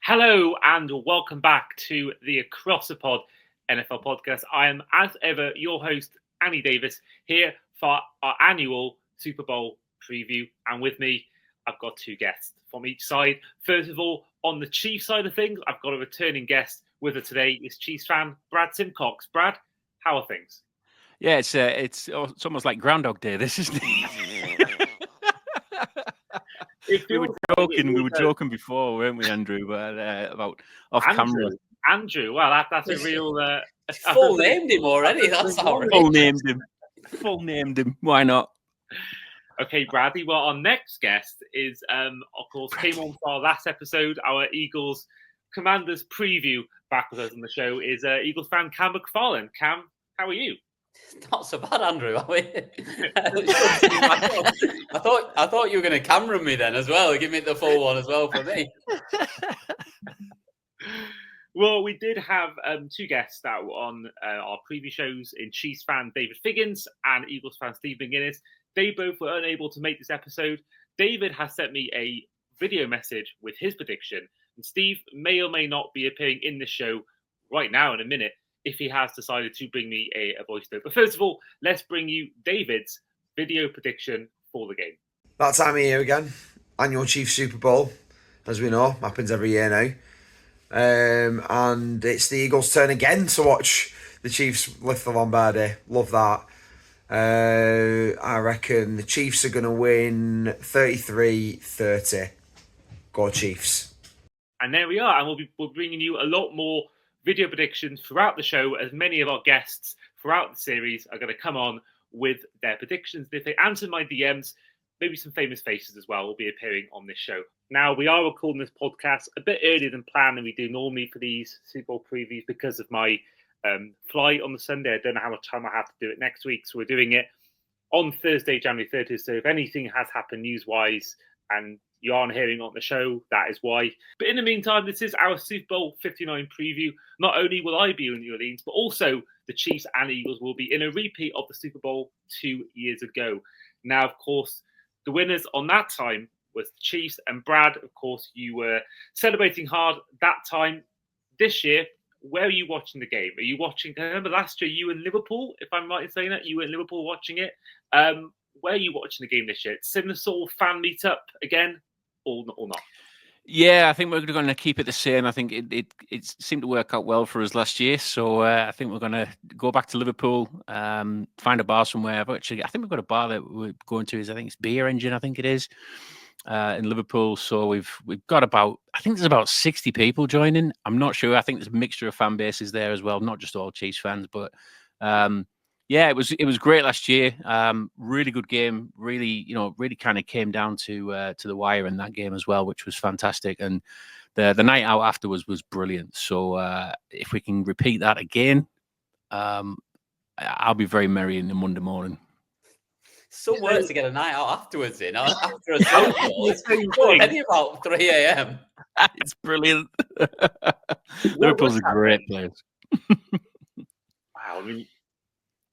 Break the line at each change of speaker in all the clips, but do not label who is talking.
Hello and welcome back to the Across the Pod NFL podcast. I am, as ever, your host, Annie Davis, here for our annual Super Bowl preview. And with me, I've got two guests from each side. First of all, on the Chiefs side of things, I've got a returning guest with us today. Is Chiefs fan Brad Symcox. Brad, how are things?
Yeah, it's almost like Groundhog Day. This isn't it? We were joking before, weren't we, Andrew? About off camera.
Andrew, well, that's a real.
Full named him already. That's outrageous.
Full named him. Why not?
Okay, Bradley. Well, our next guest is, of course, came on for our last episode, our Eagles Commanders preview. Back with us on the show is Eagles fan Cam McFarlane. Cam, how are you?
Not so bad, Andrew. I thought you were going to camera me then as well. Give me the full one as well for me.
Well, we did have two guests that were on our preview shows in Chiefs fan David Figgins and Eagles fan Steve McGuinness. They both were unable to make this episode. David has sent me a video message with his prediction, and Steve may or may not be appearing in the show right now in a minute if he has decided to bring me a voice note. But first of all, let's bring you David's video prediction for the game.
That time of year again, annual Chiefs Super Bowl, as we know, happens every year now. And it's the Eagles' turn again to watch the Chiefs lift the Lombardi. Love that. I reckon the Chiefs are going to win 33-30. Go Chiefs.
And there we are. And we're bringing you a lot more video predictions throughout the show, as many of our guests throughout the series are going to come on with their predictions. If they answer my DMs, maybe some famous faces as well will be appearing on this show. Now, we are recording this podcast a bit earlier than planned than we do normally for these Super Bowl previews because of my flight on the Sunday. I don't know how much time I have to do it next week, so we're doing it on Thursday, January 30th. So if anything has happened news-wise and you aren't hearing on the show, that is why. But in the meantime, this is our Super Bowl 59 preview. Not only will I be in New Orleans, but also the Chiefs and Eagles will be in a repeat of the Super Bowl 2 years ago. Now, of course, the winners on that time was the Chiefs. And Brad, of course, you were celebrating hard that time. This year, where are you watching the game? Are you watching? I remember last year you were in Liverpool, if I'm right in saying that. You were in Liverpool watching it. Where are you watching the game this year? Similar sort of fan meetup again? Or not?
Yeah, I think we're going to keep it the same. I think it seemed to work out well for us last year. So I think we're going to go back to Liverpool, find a bar somewhere. But actually, I think we've got a bar that we're going to. I think it's Beer Engine, I think it is, in Liverpool. So we've got I think there's about 60 people joining. I'm not sure. I think there's a mixture of fan bases there as well, not just all Chiefs fans. But yeah, it was great last year. Really good game. Really kind of came down to the wire in that game as well, which was fantastic. And the night out afterwards was brilliant. So if we can repeat that again, I'll be very merry in the Monday morning.
Some work to get a night out afterwards in. After a Super Bowl, it's already about 3 a.m.
It's brilliant. Liverpool's a great place.
Wow, I mean,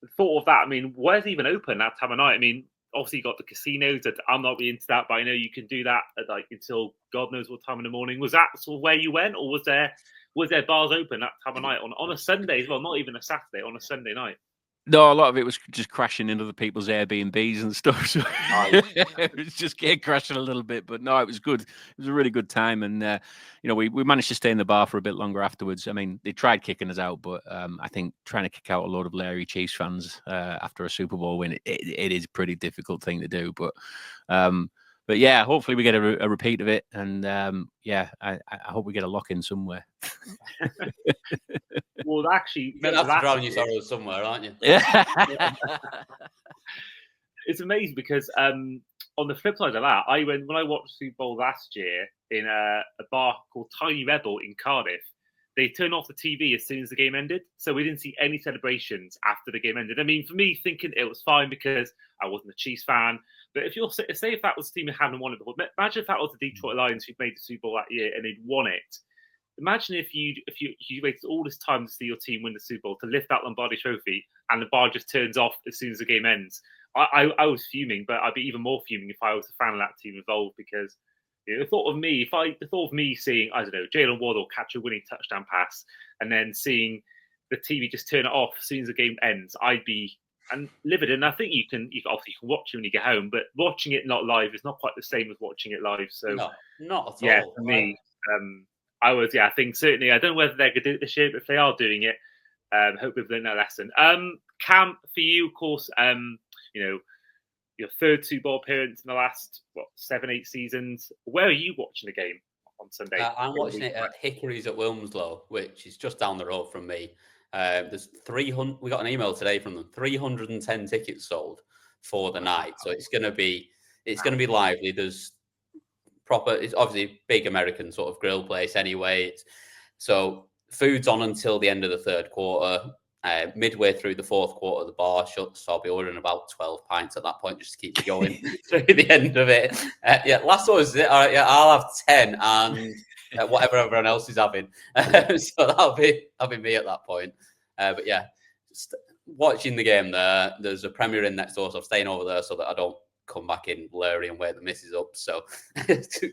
the thought of that, I mean, where's it even open that time of night? I mean, obviously you got the casinos. That I'm not really into that, but I know you can do that at until God knows what time in the morning. Was that sort of where you went, or was there bars open that time of night on a Sunday as well? Not even a Saturday, on a Sunday night.
No, a lot of it was just crashing into other people's Airbnbs and stuff. So it was just crashing a little bit, but no, it was good. It was a really good time, and we managed to stay in the bar for a bit longer afterwards. I mean, they tried kicking us out, but I think trying to kick out a load of Larry Chiefs fans after a Super Bowl win, it is a pretty difficult thing to do. But yeah, hopefully we get a repeat of it, and I hope we get a lock in somewhere.
Well, actually,
you'll have to drown your sorrows somewhere, aren't you?
Yeah.
It's amazing because on the flip side of that, when I watched Super Bowl last year in a bar called Tiny Rebel in Cardiff. They turned off the TV as soon as the game ended, so we didn't see any celebrations after the game ended. I mean, for me, thinking it was fine because I wasn't a Chiefs fan. But if that was the team who hadn't won it before, imagine if that was the Detroit Lions who'd made the Super Bowl that year and they'd won it. Imagine if you waited all this time to see your team win the Super Bowl, to lift that Lombardi trophy, and the bar just turns off as soon as the game ends. I was fuming, but I'd be even more fuming if I was a fan of that team involved, because The thought of me seeing, I don't know, Jalen Waddle catch a winning touchdown pass and then seeing the TV just turn it off as soon as the game ends, I'd be livid. And I think you can watch it when you get home, but watching it not live is not quite the same as watching it live. So
no, not at all.
For me, I think certainly, I don't know whether they're going to do it this year, but if they are doing it, hope we've learned that lesson. Cam, for you, of course, your third Super Bowl appearance in the last 7-8 seasons. Where are you watching the game on Sunday?
I'm watching it at Hickory's at Wilmslow, which is just down the road from me. There's 300. We got an email today from them. 310 tickets sold for the night, so it's going to be lively. There's it's obviously a big American sort of grill place anyway. So food's on until the end of the third quarter. Midway through the fourth quarter, the bar shuts, so I'll be ordering about 12 pints at that point just to keep me going through the end of it. Last one is it. All right, I'll have 10 and whatever everyone else is having. So that'll be me at that point. But yeah, just watching the game there. There's a Premier Inn next door, so I'm staying over there so that I don't come back in blurry and wake the missus up. So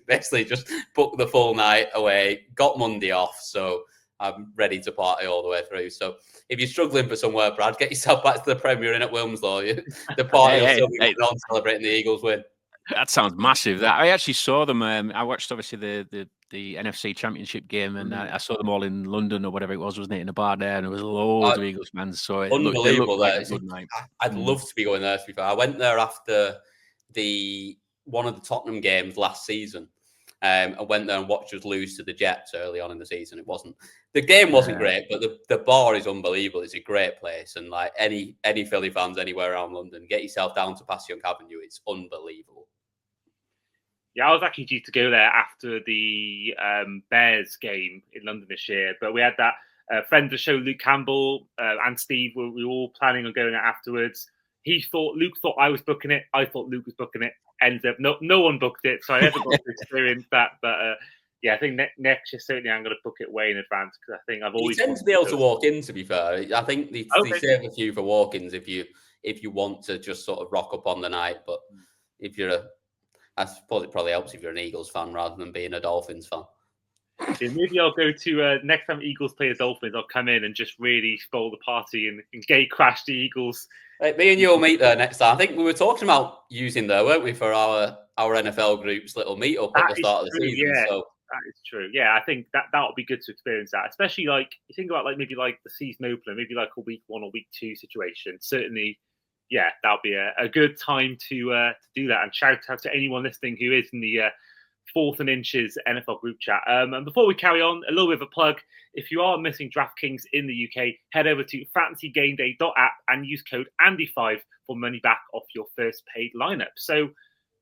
basically just book the full night away, got Monday off, so I'm ready to party all the way through. So if you're struggling for somewhere, Brad, get yourself back to the Premier Inn at Wilmslow. The party will still be on celebrating the Eagles win.
That sounds massive. I actually saw them. I watched obviously the NFC Championship game, and I saw them all in London or whatever it was, wasn't it, in a bar there, and there was loads of Eagles fans. So it
unbelievable.
Like a good night.
I'd love to be going there. To be fair, I went there after one of the Tottenham games last season. I went there and watched us lose to the Jets early on in the season. The game wasn't great, but the bar is unbelievable. It's a great place, and like any Philly fans anywhere around London, get yourself down to Passyunk Avenue. It's unbelievable.
Yeah, I was actually due to go there after the Bears game in London this year, but we had that friend of the show, Luke Campbell, and Steve. We were all planning on going there afterwards. Luke thought I was booking it. I thought Luke was booking it. Ended up no one booked it, so I never got to experience that. But I think next year certainly I'm going to book it way in advance because I think I've always
you tend to be able to walk in. To be fair, I think they save a few for walk-ins if you want to just sort of rock up on the night. But if I suppose it probably helps if you're an Eagles fan rather than being a Dolphins fan.
Yeah, maybe I'll go to next time Eagles play the Dolphins. I'll come in and just really spoil the party and gay crash the Eagles.
Me and you will meet there next time. I think we were talking about using there, weren't we, for our NFL group's little meetup at the start of the season?
Yeah,
so
that is true. Yeah, I think that would be good to experience that, especially like you think about maybe the season opener, maybe like a week 1 or week 2 situation. Certainly, yeah, that'll be a good time to do that. And shout out to anyone listening who is in the Fourth and Inches NFL group chat. And before we carry on, a little bit of a plug. If you are missing DraftKings in the UK, head over to fantasygameday.app and use code Andy5 for money back off your first paid lineup. So,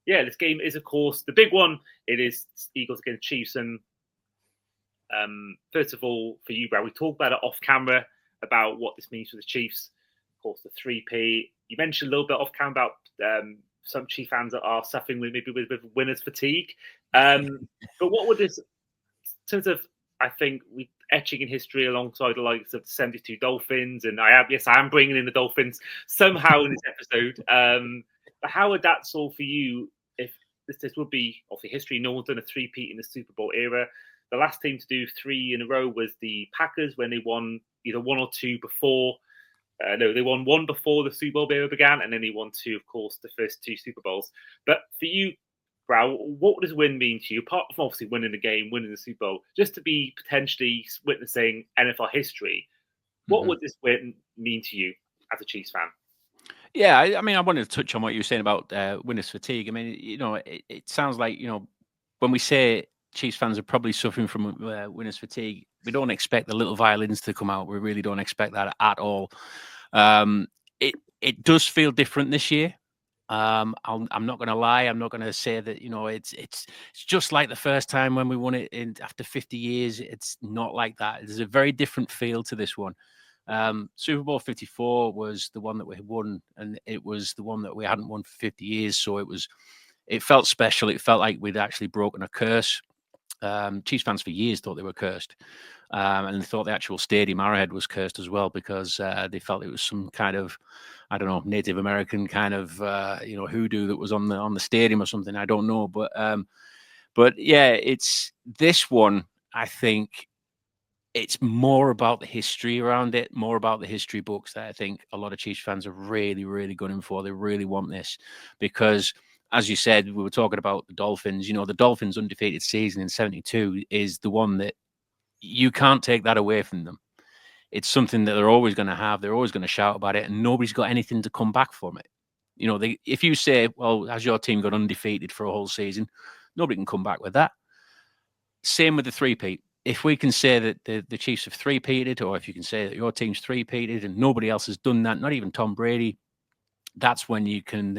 yeah, this game is, of course, the big one. It is Eagles against Chiefs. And first of all, for you, Brad, we talked about it off camera about what this means for the Chiefs. Of course, the 3P. You mentioned a little bit off camera about some Chief fans that are suffering with winner's fatigue. But what would this, in terms of, I think, we etching in history alongside the likes of the 72 Dolphins, and I am bringing in the Dolphins somehow in this episode. But how would that solve for you if this would be obviously history? No one's done a 3-peat in the Super Bowl era. The last team to do 3 in a row was the Packers when they won either 1 or 2 before. They won 1 before the Super Bowl era began, and then they won 2, of course, the first 2 Super Bowls. But for you, Brad, what does win mean to you, apart from obviously winning the game, winning the Super Bowl, just to be potentially witnessing NFL history? What would this win mean to you as a Chiefs fan?
Yeah, I mean, I wanted to touch on what you were saying about winner's fatigue. I mean, it sounds like, when we say Chiefs fans are probably suffering from winner's fatigue, we don't expect the little violins to come out. We really don't expect that at all. It does feel different this year. I'm not going to lie. I'm not going to say that it's just like the first time when we won it after 50 years. It's not like that. There's a very different feel to this one. Super Bowl 54 was the one that we won, and it was the one that we hadn't won for 50 years. So it felt special. It felt like we'd actually broken a curse. Chiefs fans for years thought they were cursed, and they thought the actual stadium Arrowhead was cursed as well because they felt it was some kind of, I don't know, Native American kind of hoodoo that was on the stadium or something. I don't know, but But yeah, it's this one. I think it's more about the history around it, more about the history books that I think a lot of Chiefs fans are really, really gunning for. They really want this because, as you said, we were talking about the Dolphins. You know, the Dolphins' undefeated season in '72 is the one that you can't take that away from them. It's something that they're always going to have. They're always going to shout about it, and nobody's got anything to come back from it. You know, if you say, well, has your team got undefeated for a whole season? Nobody can come back with that. Same with the three-peat. If we can say that the Chiefs have three-peated, or if you can say that your team's three-peated and nobody else has done that, not even Tom Brady, that's when you can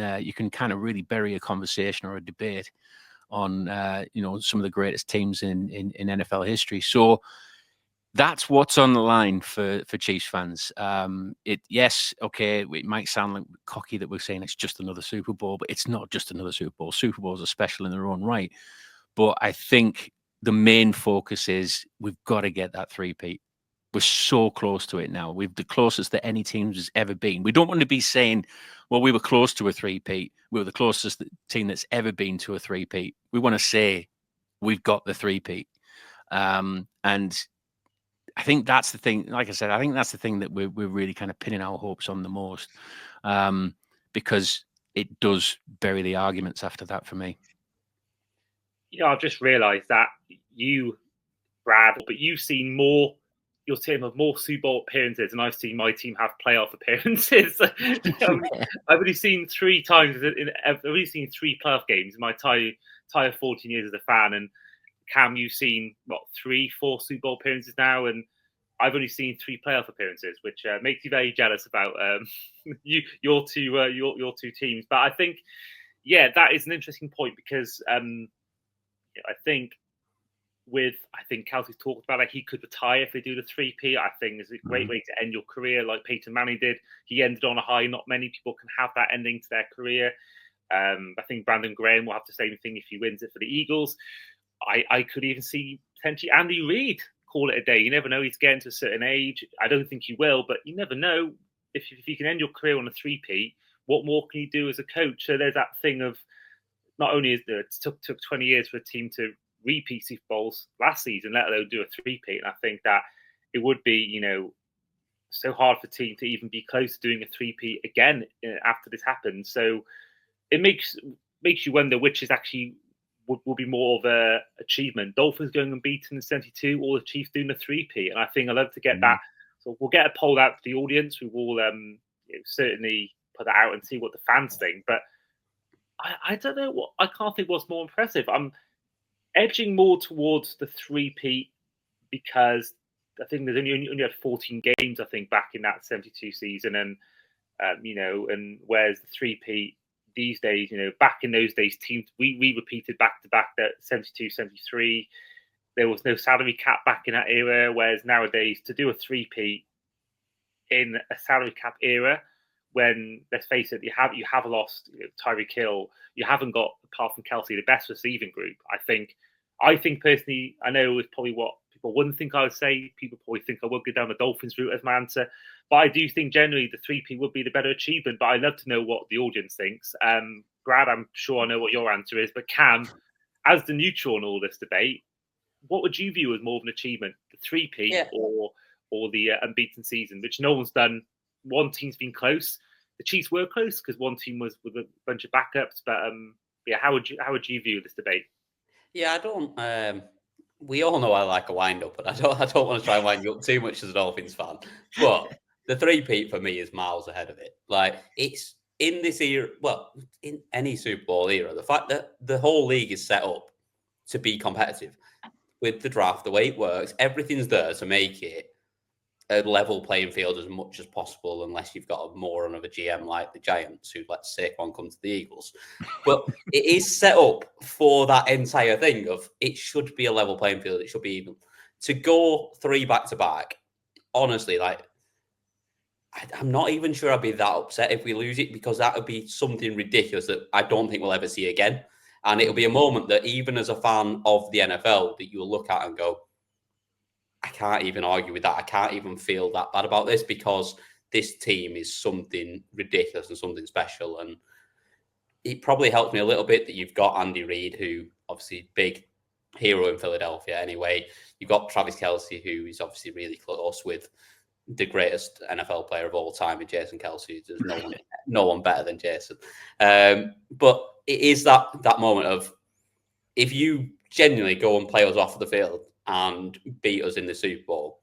kind of really bury a conversation or a debate on some of the greatest teams in NFL history. So that's what's on the line for Chiefs fans. Yes, okay, it might sound like cocky that we're saying it's just another Super Bowl, but it's not just another Super Bowl. Super Bowls are special in their own right. But I think the main focus is we've got to get that three-peat. We're so close to it now. We're the closest that any team has ever been. We don't want to be saying, well, we were close to a three-peat. We were the closest team that's ever been to a three-peat. We want to say we've got the three-peat. And I think that's the thing. Like I said, I think that's the thing that we're really kind of pinning our hopes on the most, because it does bury the arguments after that for me.
I've just realised that you, Brad, but you've seen more. Your team have more Super Bowl appearances, and I've seen my team have playoff appearances. I've only seen 3 times. I've only seen 3 playoff games in my entire 14 years as a fan. And Cam, you've seen 3, 4 Super Bowl appearances now, and I've only seen 3 playoff appearances, which makes you very jealous about your two teams. But I think, that is an interesting point because I think Kelsey's talked about it. He could retire if they do the three-peat. I think it's a great way to end your career, like Peyton Manning did. He ended on a high. Not many people can have that ending to their career. I think Brandon Graham will have the same thing if he wins it for the Eagles. I could even see potentially Andy Reid call it a day. You never know. He's getting to a certain age. I don't think he will, but you never know. If you can end your career on a three-peat, what more can you do as a coach? So there's that thing of not only is it took 20 years for a team to repeat Super Bowls last season, let alone do a three-peat. And I think that it would be, so hard for a team to even be close to doing a three-peat again after this happens. So it makes you wonder which is actually will be more of a achievement. Dolphins going unbeaten in 72, or the Chiefs doing a three-peat. And I think I'd love to get that. So we'll get a poll out to the audience. We will certainly put that out and see what the fans think. But I don't know I can't think what's more impressive. I'm edging more towards the three-peat because I think there's only had 14 games, I think, back in that 72 season. And, and whereas the three-peat these days, back in those days, teams, we repeated back-to-back that 72, 73. There was no salary cap back in that era, whereas nowadays to do a three-peat in a salary cap era, when, let's face it, you have lost Tyreek Hill. You haven't got, apart from Kelsey, the best receiving group. I think personally, I know it's probably what people wouldn't think I would say. People probably think I would go down the Dolphins route as my answer. But I do think generally the three-peat would be the better achievement. But I'd love to know what the audience thinks. Brad, I'm sure I know what your answer is. But Cam, as the neutral in all this debate, what would you view as more of an achievement? The three-peat or the unbeaten season, which no one's done. One team's been close. The Chiefs were close because one team was with a bunch of backups. But how would you view this debate?
Yeah, I don't. We all know I like a wind up, but I don't want to try and wind you up too much as a Dolphins fan. But the three-peat for me is miles ahead of it. Like, it's in this era, well, in any Super Bowl era, the fact that the whole league is set up to be competitive with the draft, the way it works, everything's there to make it a level playing field as much as possible, unless you've got a moron of a GM like the Giants who lets Saquon come to the Eagles. But it is set up for that entire thing of it should be a level playing field. It should be even. To go 3 back-to-back, honestly, like, I'm not even sure I'd be that upset if we lose it, because that would be something ridiculous that I don't think we'll ever see again. And it'll be a moment that even as a fan of the NFL that you'll look at and go, I can't even argue with that. I can't even feel that bad about this, because this team is something ridiculous and something special. And it probably helps me a little bit that you've got Andy Reid, who obviously big hero in Philadelphia anyway. You've got Travis Kelce, who is obviously really close with the greatest NFL player of all time in Jason Kelce. There's no one better than Jason. But it is that moment of, if you genuinely go and play us off the field and beat us in the Super Bowl,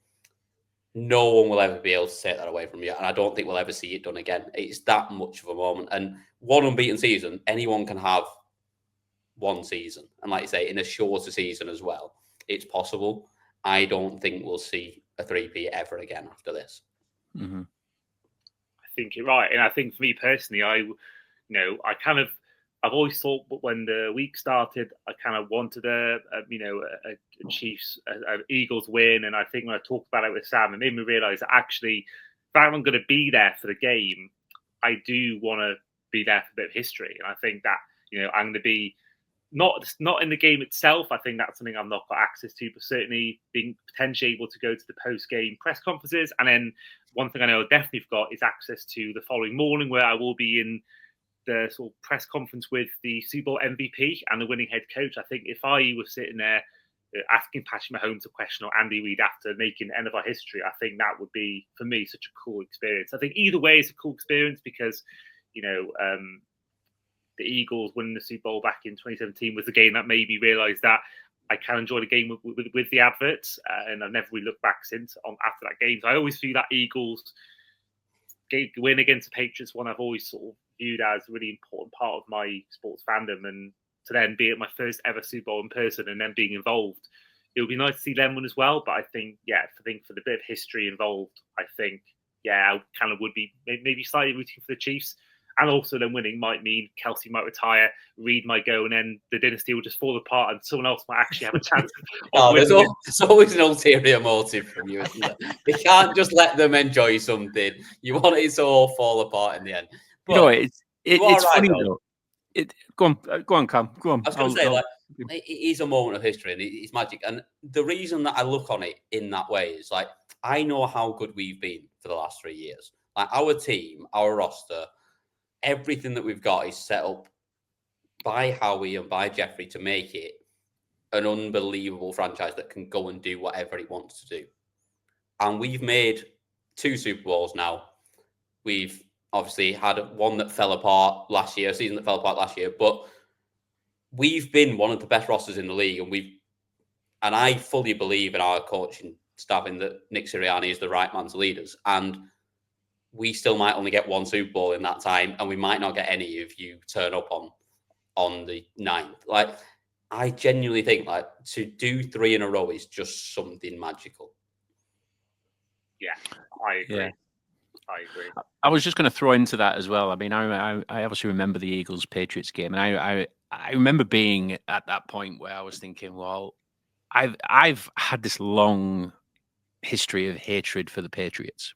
no one will ever be able to take that away from you. And I don't think we'll ever see it done again. It's that much of a moment. And one unbeaten season, anyone can have one season. And like you say, in a shorter season as well, it's possible. I don't think we'll see a three-peat ever again after this.
Mm-hmm.
I think you're right. And I think for me personally, I've always thought when the week started, I kind of wanted a Chiefs, Eagles win. And I think when I talked about it with Sam, it made me realise that actually, if I'm going to be there for the game, I do want to be there for a bit of history. And I think that, I'm going to be not in the game itself. I think that's something I've not got access to, but certainly being potentially able to go to the post-game press conferences. And then one thing I know I definitely got is access to the following morning, where I will be in the sort of press conference with the Super Bowl MVP and the winning head coach. I think if I was sitting there asking Patrick Mahomes a question or Andy Reid after making end of our history, I think that would be, for me, such a cool experience. I think either way is a cool experience because, the Eagles winning the Super Bowl back in 2017 was the game that made me realise that I can enjoy the game with the adverts, and I've never really looked back since after that game. So I always feel that Eagles win against the Patriots one I've always sort of viewed as a really important part of my sports fandom, and to then be at my first ever Super Bowl in person and then being involved, it would be nice to see them win as well. But I think for the bit of history involved, I think I kind of would be maybe slightly rooting for the Chiefs. And also then winning might mean Kelce might retire, Reid might go, and then the dynasty will just fall apart and someone else might actually have a chance.
There's always an ulterior motive from you, isn't there? You can't just let them enjoy something. You want it to all fall apart in the end. But
it's right, funny though. Go on, Cam. Go on.
I was going to say, it is a moment of history and it's magic. And the reason that I look on it in that way is I know how good we've been for the last 3 years. Our team, our roster, everything that we've got is set up by Howie and by Jeffrey to make it an unbelievable franchise that can go and do whatever it wants to do. And we've made 2 Super Bowls now. We've obviously had one that fell apart last year, a season that fell apart last year, but we've been one of the best rosters in the league, and I fully believe in our coaching staff in that Nick Sirianni is the right man to lead us. And we still might only get 1 Super Bowl in that time, and we might not get any if you turn up on the 9th. I genuinely think to do 3 in a row is just something magical.
Yeah, I agree.
Yeah. I agree. I was just going to throw into that as well. I mean, I obviously remember the Eagles-Patriots game, and I remember being at that point where I was thinking, well, I've had this long history of hatred for the Patriots.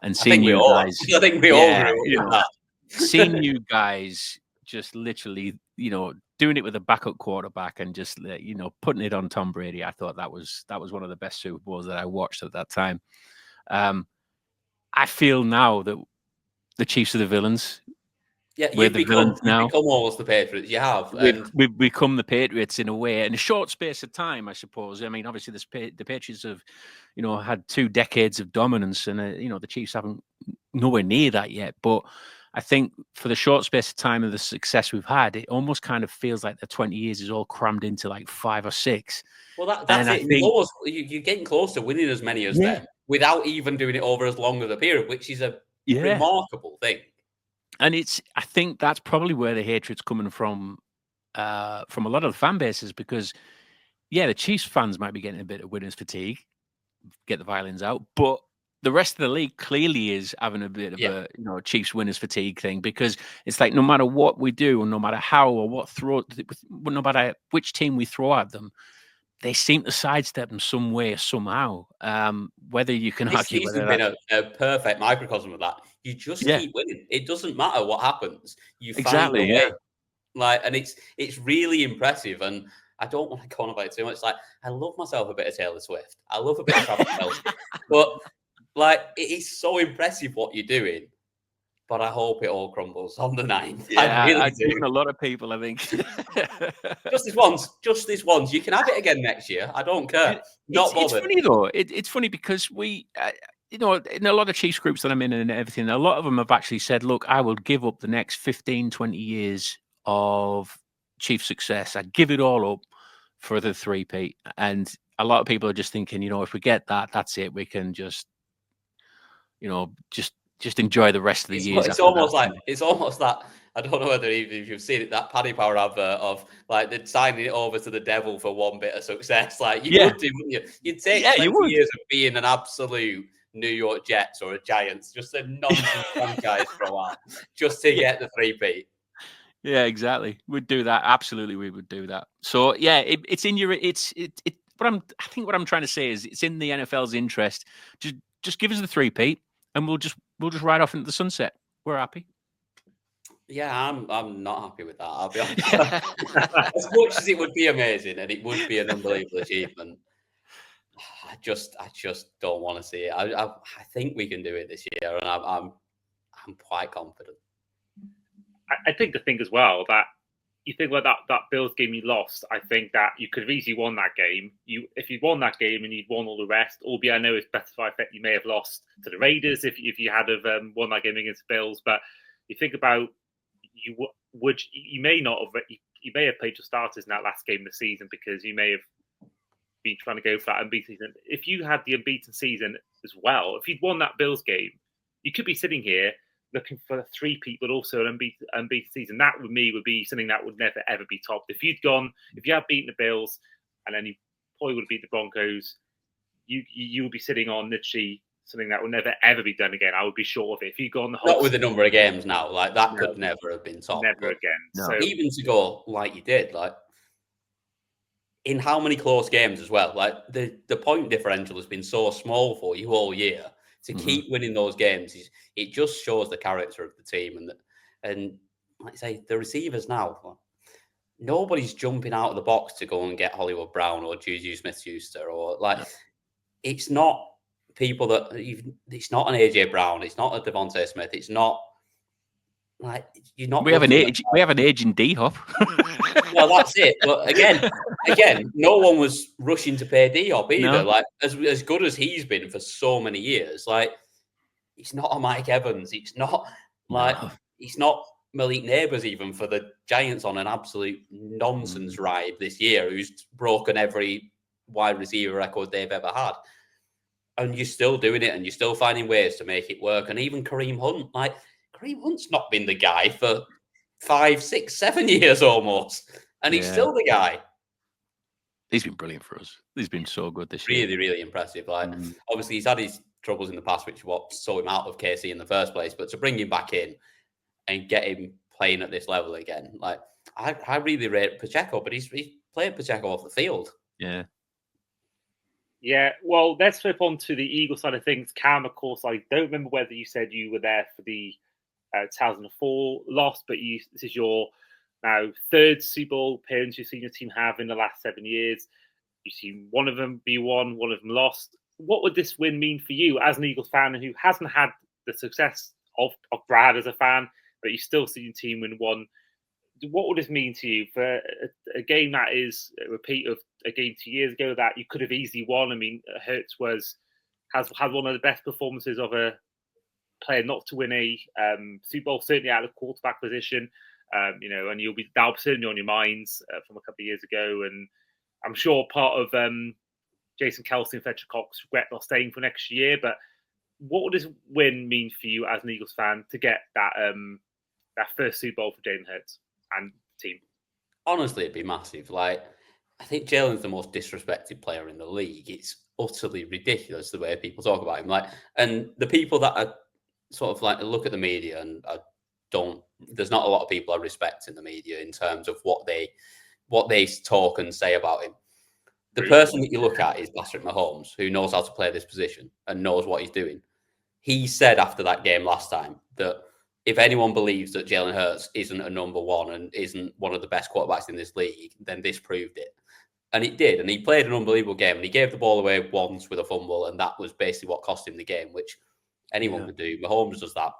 And seeing you guys,
I think we all agree with that.
Seeing you guys just literally, doing it with a backup quarterback and just, putting it on Tom Brady, I thought that was one of the best Super Bowls that I watched at that time. I feel now that the Chiefs are the villains.
Yeah, you've become almost the Patriots. You have.
We've become the Patriots in a way, in a short space of time, I suppose. I mean, obviously, the Patriots have, had 2 decades of dominance, and the Chiefs haven't nowhere near that yet. But I think for the short space of time of the success we've had, it almost kind of feels like the 20 years is all crammed into 5 or 6.
Well, that's it. You're getting close to winning as many as them without even doing it over as long as a period, which is a remarkable thing.
And I think that's probably where the hatred's coming from a lot of the fan bases, because, the Chiefs fans might be getting a bit of winner's fatigue, get the violins out, but the rest of the league clearly is having a bit of a Chiefs winners fatigue thing, because it's no matter what we do, and no matter how or no matter which team we throw at them, they seem to sidestep them some way, somehow. Whether you can argue whether
that's been a perfect microcosm of that. You just keep winning. It doesn't matter what happens. You find a way. And it's really impressive. And I don't want to go on about it too much. I love myself a bit of Taylor Swift. I love a bit of Travis Kelce. But it is so impressive what you're doing. but I hope it all crumbles on the 9th.
Yeah,
I really
do.
do.
A lot of people, I think.
Just this once. You can have it again next year. I don't care. Not bothered.
It's funny though. It's funny because we, in a lot of Chiefs groups that I'm in and everything, a lot of them have actually said, look, I will give up the next 15, 20 years of Chiefs success. I give it all up for the three-peat. And a lot of people are just thinking, if we get that, that's it. We can just enjoy the rest of the years.
It's almost that. I don't know whether even if you've seen it, that Paddy Power advert of like they're signing it over to the devil for one bit of success. Like you would do, wouldn't you? You'd take 20 years of being an absolute New York Jets or a Giants, just a nonsense franchise for a while, just to get the three-peat.
Yeah, exactly. We'd do that. Absolutely, we would do that. So yeah, it's in your I think what I'm trying to say is it's in the NFL's interest. Just give us the three-peat, and we'll just ride off into the sunset. We're happy.
Yeah, I'm not happy with that. I'll be honest. As much as it would be amazing and it would be an unbelievable achievement, I just don't want to see it. I think we can do it this year, and I'm quite confident.
I think the thing as well that you think about that Bills game you lost. I think that you could have easily won that game. If you'd won that game and you'd won all the rest, albeit I know it's specified that you may have lost to the Raiders if you had have won that game against the Bills. But you think about you may have played your starters in that last game of the season because you may have been trying to go for that unbeaten season. If you had the unbeaten season as well, if you'd won that Bills game, you could be sitting here looking for a three-peat, but also an unbeaten season. That, with me, would be something that would never, ever be topped. If you had beaten the Bills and then you probably would have beat the Broncos, you would be sitting on literally something that will never, ever be done again. I would be sure of it. If you'd gone the whole...
Not with the number of games now. Like, that could never have been topped.
Never again.
No.
So,
even to go like you did, like, in how many close games as well? Like, the point differential has been so small for you all year. To keep winning those games, it just shows the character of the team. And like I say, the receivers now, nobody's jumping out of the box to go and get Hollywood Brown or Juju Smith-Schuster or like, it's not people that it's not an AJ Brown, it's not a Devontae Smith, it's not like you're not.
We have an aging D-Hop.
Well, that's it. But again, no one was rushing to pay D-Hop either. No. Like as good as he's been for so many years, like it's not a Mike Evans. It's not like it's not Malik Neighbors even for the Giants on an absolute nonsense ride this year, who's broken every wide receiver record they've ever had. And you're still doing it, and you're still finding ways to make it work. And even Kareem Hunt, like Kareem Hunt's not been the guy for 5, 6, 7 years almost, and he's still the guy.
He's been brilliant for us. He's been so good this year.
Really, really impressive. Like, obviously, he's had his troubles in the past, which is what saw him out of KC in the first place. But to bring him back in and get him playing at this level again, like I really rate Pacheco, but he's playing Pacheco off the field.
Yeah.
Yeah, well, let's flip on to the Eagles side of things. Cam, of course, I don't remember whether you said you were there for the 2004 loss, but this is your now third Super Bowl appearance you've seen your team have in the last 7 years. You've seen one of them be won, one of them lost. What would this win mean for you as an Eagles fan who hasn't had the success of Brad as a fan, but you still see your team win one? What would this mean to you for a game that is a repeat of a game 2 years ago that you could have easily won? I mean, Hurts has had one of the best performances of a player not to win a Super Bowl, certainly out of quarterback position. And that'll be certainly on your minds from a couple of years ago. And I'm sure part of Jason Kelce and Fletcher Cox regret not staying for next year. But what would this win mean for you as an Eagles fan to get that first Super Bowl for Jalen Hurts and the team?
Honestly, it'd be massive. Like, I think Jalen's the most disrespected player in the league. It's utterly ridiculous the way people talk about him. Like, and the people that are sort of like look at the media and there's not a lot of people I respect in the media in terms of what they talk and say about him. The person that you look at is Patrick Mahomes, who knows how to play this position and knows what he's doing. He said after that game last time that if anyone believes that Jalen Hurts isn't a number one and isn't one of the best quarterbacks in this league, then this proved it. And it did. And he played an unbelievable game. And he gave the ball away once with a fumble. And that was basically what cost him the game, which anyone could do. Mahomes does that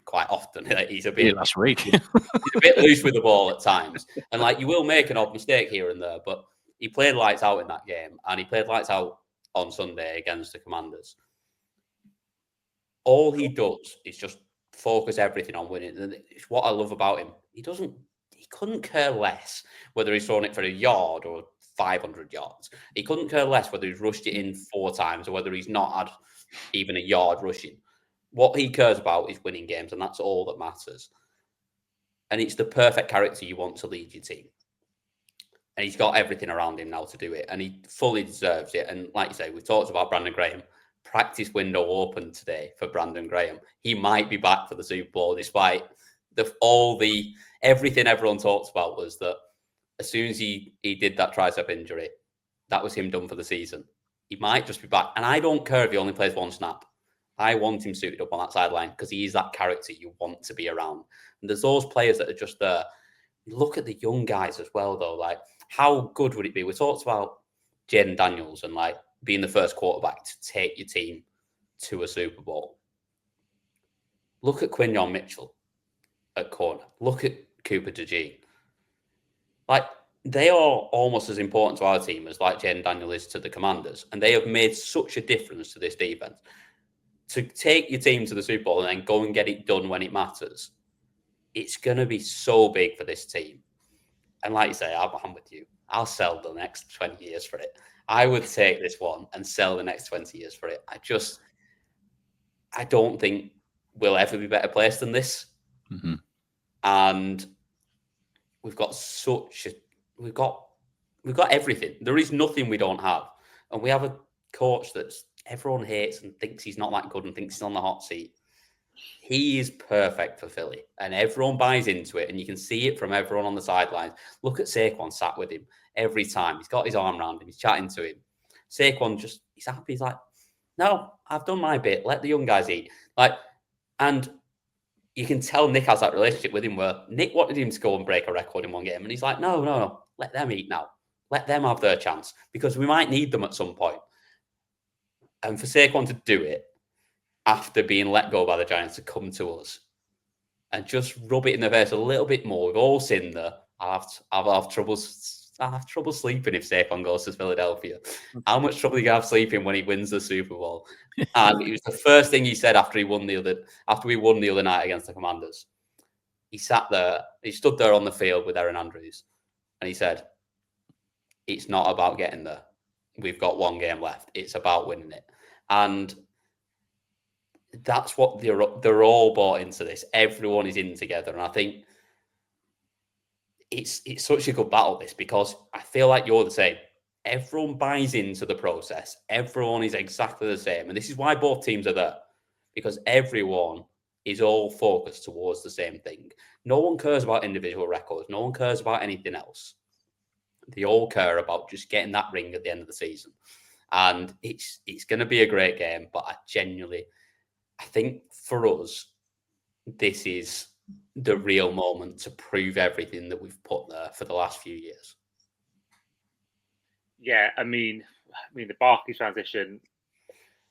quite often. He's a bit
last week.
he's a bit loose with the ball at times, and like you will make an odd mistake here and there. But he played lights out in that game, and he played lights out on Sunday against the Commanders. All he does is just focus everything on winning. And it's what I love about him. He couldn't care less whether he's thrown it for a yard or 500 yards. He couldn't care less whether he's rushed it in 4 times or whether he's not had even a yard rushing. What he cares about is winning games, and that's all that matters. And it's the perfect character you want to lead your team. And he's got everything around him now to do it, and he fully deserves it. And like you say, we've talked about Brandon Graham. Practice window open today for Brandon Graham. He might be back for the Super Bowl, despite everything everyone talks about was that as soon as he did that tricep injury, that was him done for the season. He might just be back. And I don't care if he only plays 1 snap. I want him suited up on that sideline because he is that character you want to be around. And there's those players that are just there. Look at the young guys as well, though. Like, how good would it be? We talked about Jaden Daniels and like being the first quarterback to take your team to a Super Bowl. Look at Quinyon Mitchell at corner. Look at Cooper DeJean. Like, they are almost as important to our team as like Jaden Daniel is to the Commanders. And they have made such a difference to this defense. To take your team to the Super Bowl and then go and get it done when it matters, it's going to be so big for this team. And like you say, I'm with you. I'll sell the next 20 years for it. I would take this one and sell the next 20 years for it. I don't think we'll ever be better placed than this.
Mm-hmm.
And we've got everything. There is nothing we don't have. And we have a coach that everyone hates and thinks he's not that good and thinks he's on the hot seat. He is perfect for Philly, and everyone buys into it, and you can see it from everyone on the sidelines. Look at Saquon sat with him every time. He's got his arm around him. He's chatting to him. Saquon he's happy. He's like, no, I've done my bit. Let the young guys eat. And you can tell Nick has that relationship with him where Nick wanted him to go and break a record in one game, and he's like, no, let them eat now. Let them have their chance because we might need them at some point. And for Saquon to do it after being let go by the Giants to come to us and just rub it in their face a little bit more. We've all seen that. I'll have trouble sleeping if Saquon goes to Philadelphia. How much trouble are you going to have sleeping when he wins the Super Bowl? And it was the first thing he said after we won the other night against the Commanders. He stood there on the field with Aaron Andrews, and he said, "It's not about getting there. We've got 1 game left. It's about winning it." And that's what they're all bought into this. Everyone is in together. And I think it's such a good battle, this, because I feel like you're the same. Everyone buys into the process. Everyone is exactly the same. And this is why both teams are there, because everyone is all focused towards the same thing. No one cares about individual records. No one cares about anything else. They all care about just getting that ring at the end of the season. And it's going to be a great game, but I think for us, this is the real moment to prove everything that we've put there for the last few years.
Yeah, I mean the Barkley transition,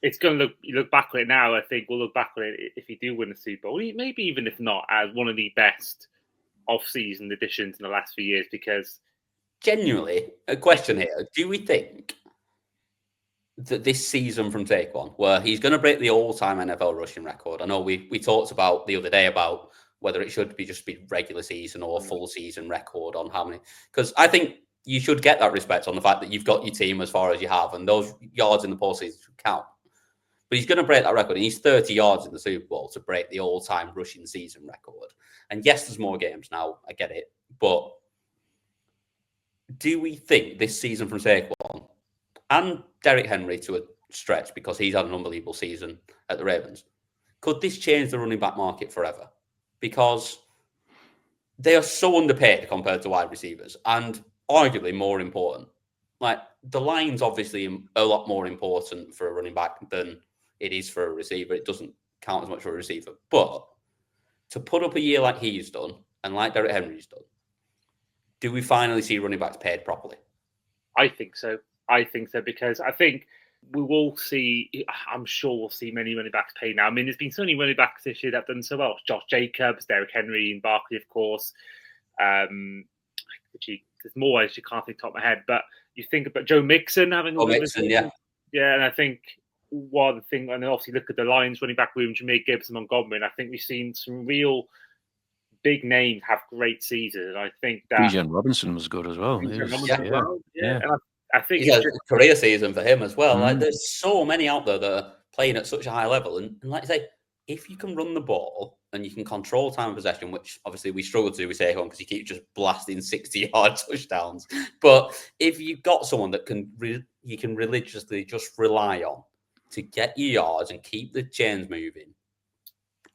it's going to look back on it now. I think we'll look back on it if you do win the Super Bowl, maybe even if not, as one of the best off-season additions in the last few years. Because
genuinely, a question here: do we think that this season from Saquon, where he's going to break the all-time NFL rushing record? I know we talked about the other day about whether it should be just be regular season or full season record on how many, because I think you should get that respect on the fact that you've got your team as far as you have, and those yards in the postseason count. But he's going to break that record, and he's 30 yards in the Super Bowl to break the all-time rushing season record. And yes, there's more games now. I get it. But do we think this season from Saquon and Derrick Henry to a stretch, because he's had an unbelievable season at the Ravens, could this change the running back market forever? Because they are so underpaid compared to wide receivers, and arguably more important. Like, the line's obviously a lot more important for a running back than it is for a receiver. It doesn't count as much for a receiver. But to put up a year like he's done, and like Derrick Henry's done, do we finally see running backs paid properly?
I think so. Because I think we will see. I'm sure we'll see many running backs paid now. I mean, there's been so many running backs this year that have done so well. Josh Jacobs, Derrick Henry, and Barkley, of course. There's more ways you can't think top of my head, but you think about Joe Mixon having a
Mixon, yeah,
and I think one thing, and then obviously look at the Lions running back room, Jameer Gibbs and Montgomery, and I think we've seen some real big names have great seasons, and I think that
Bijan Robinson was good as well.
And I think
it's a career season for him as well. Like, there's so many out there that are playing at such a high level, and like I say, if you can run the ball and you can control time of possession, which obviously we struggle to do with Saquon because he keeps just blasting 60-yard touchdowns. But if you've got someone that you can religiously just rely on to get your yards and keep the chains moving,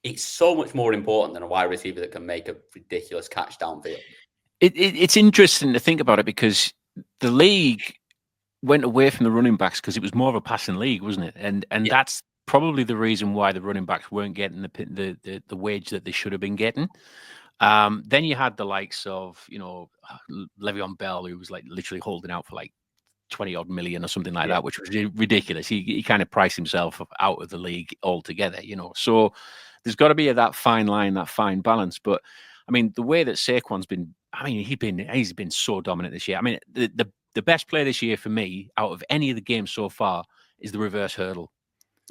it's so much more important than a wide receiver that can make a ridiculous catch downfield.
It's interesting to think about it because the league went away from the running backs because it was more of a passing league, wasn't it? And that's probably the reason why the running backs weren't getting the wage that they should have been getting. Then you had the likes of, Le'Veon Bell, who was like literally holding out for like 20 odd million or something like that, which was ridiculous. He kind of priced himself out of the league altogether, So there's got to be that fine line, that fine balance. But I mean, the way that Saquon's been, he's been so dominant this year. I mean, the best player this year for me out of any of the games so far is the reverse hurdle.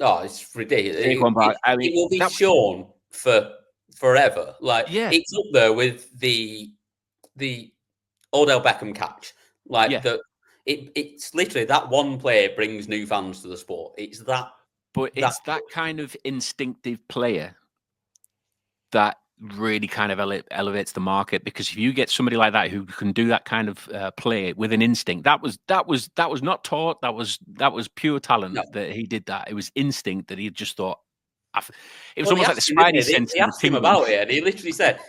Oh, it's ridiculous. It will be shown for forever. It's up there with the Odell Beckham catch. It's literally that one play brings new fans to the sport. It's that.
But it's that kind of instinctive player that really kind of elevates the market, because if you get somebody like that who can do that kind of play with an instinct, that was not taught, that was pure talent that he did that. It was instinct that he just thought. It was almost like the Spidey sense.
He asked him about it, and he literally said,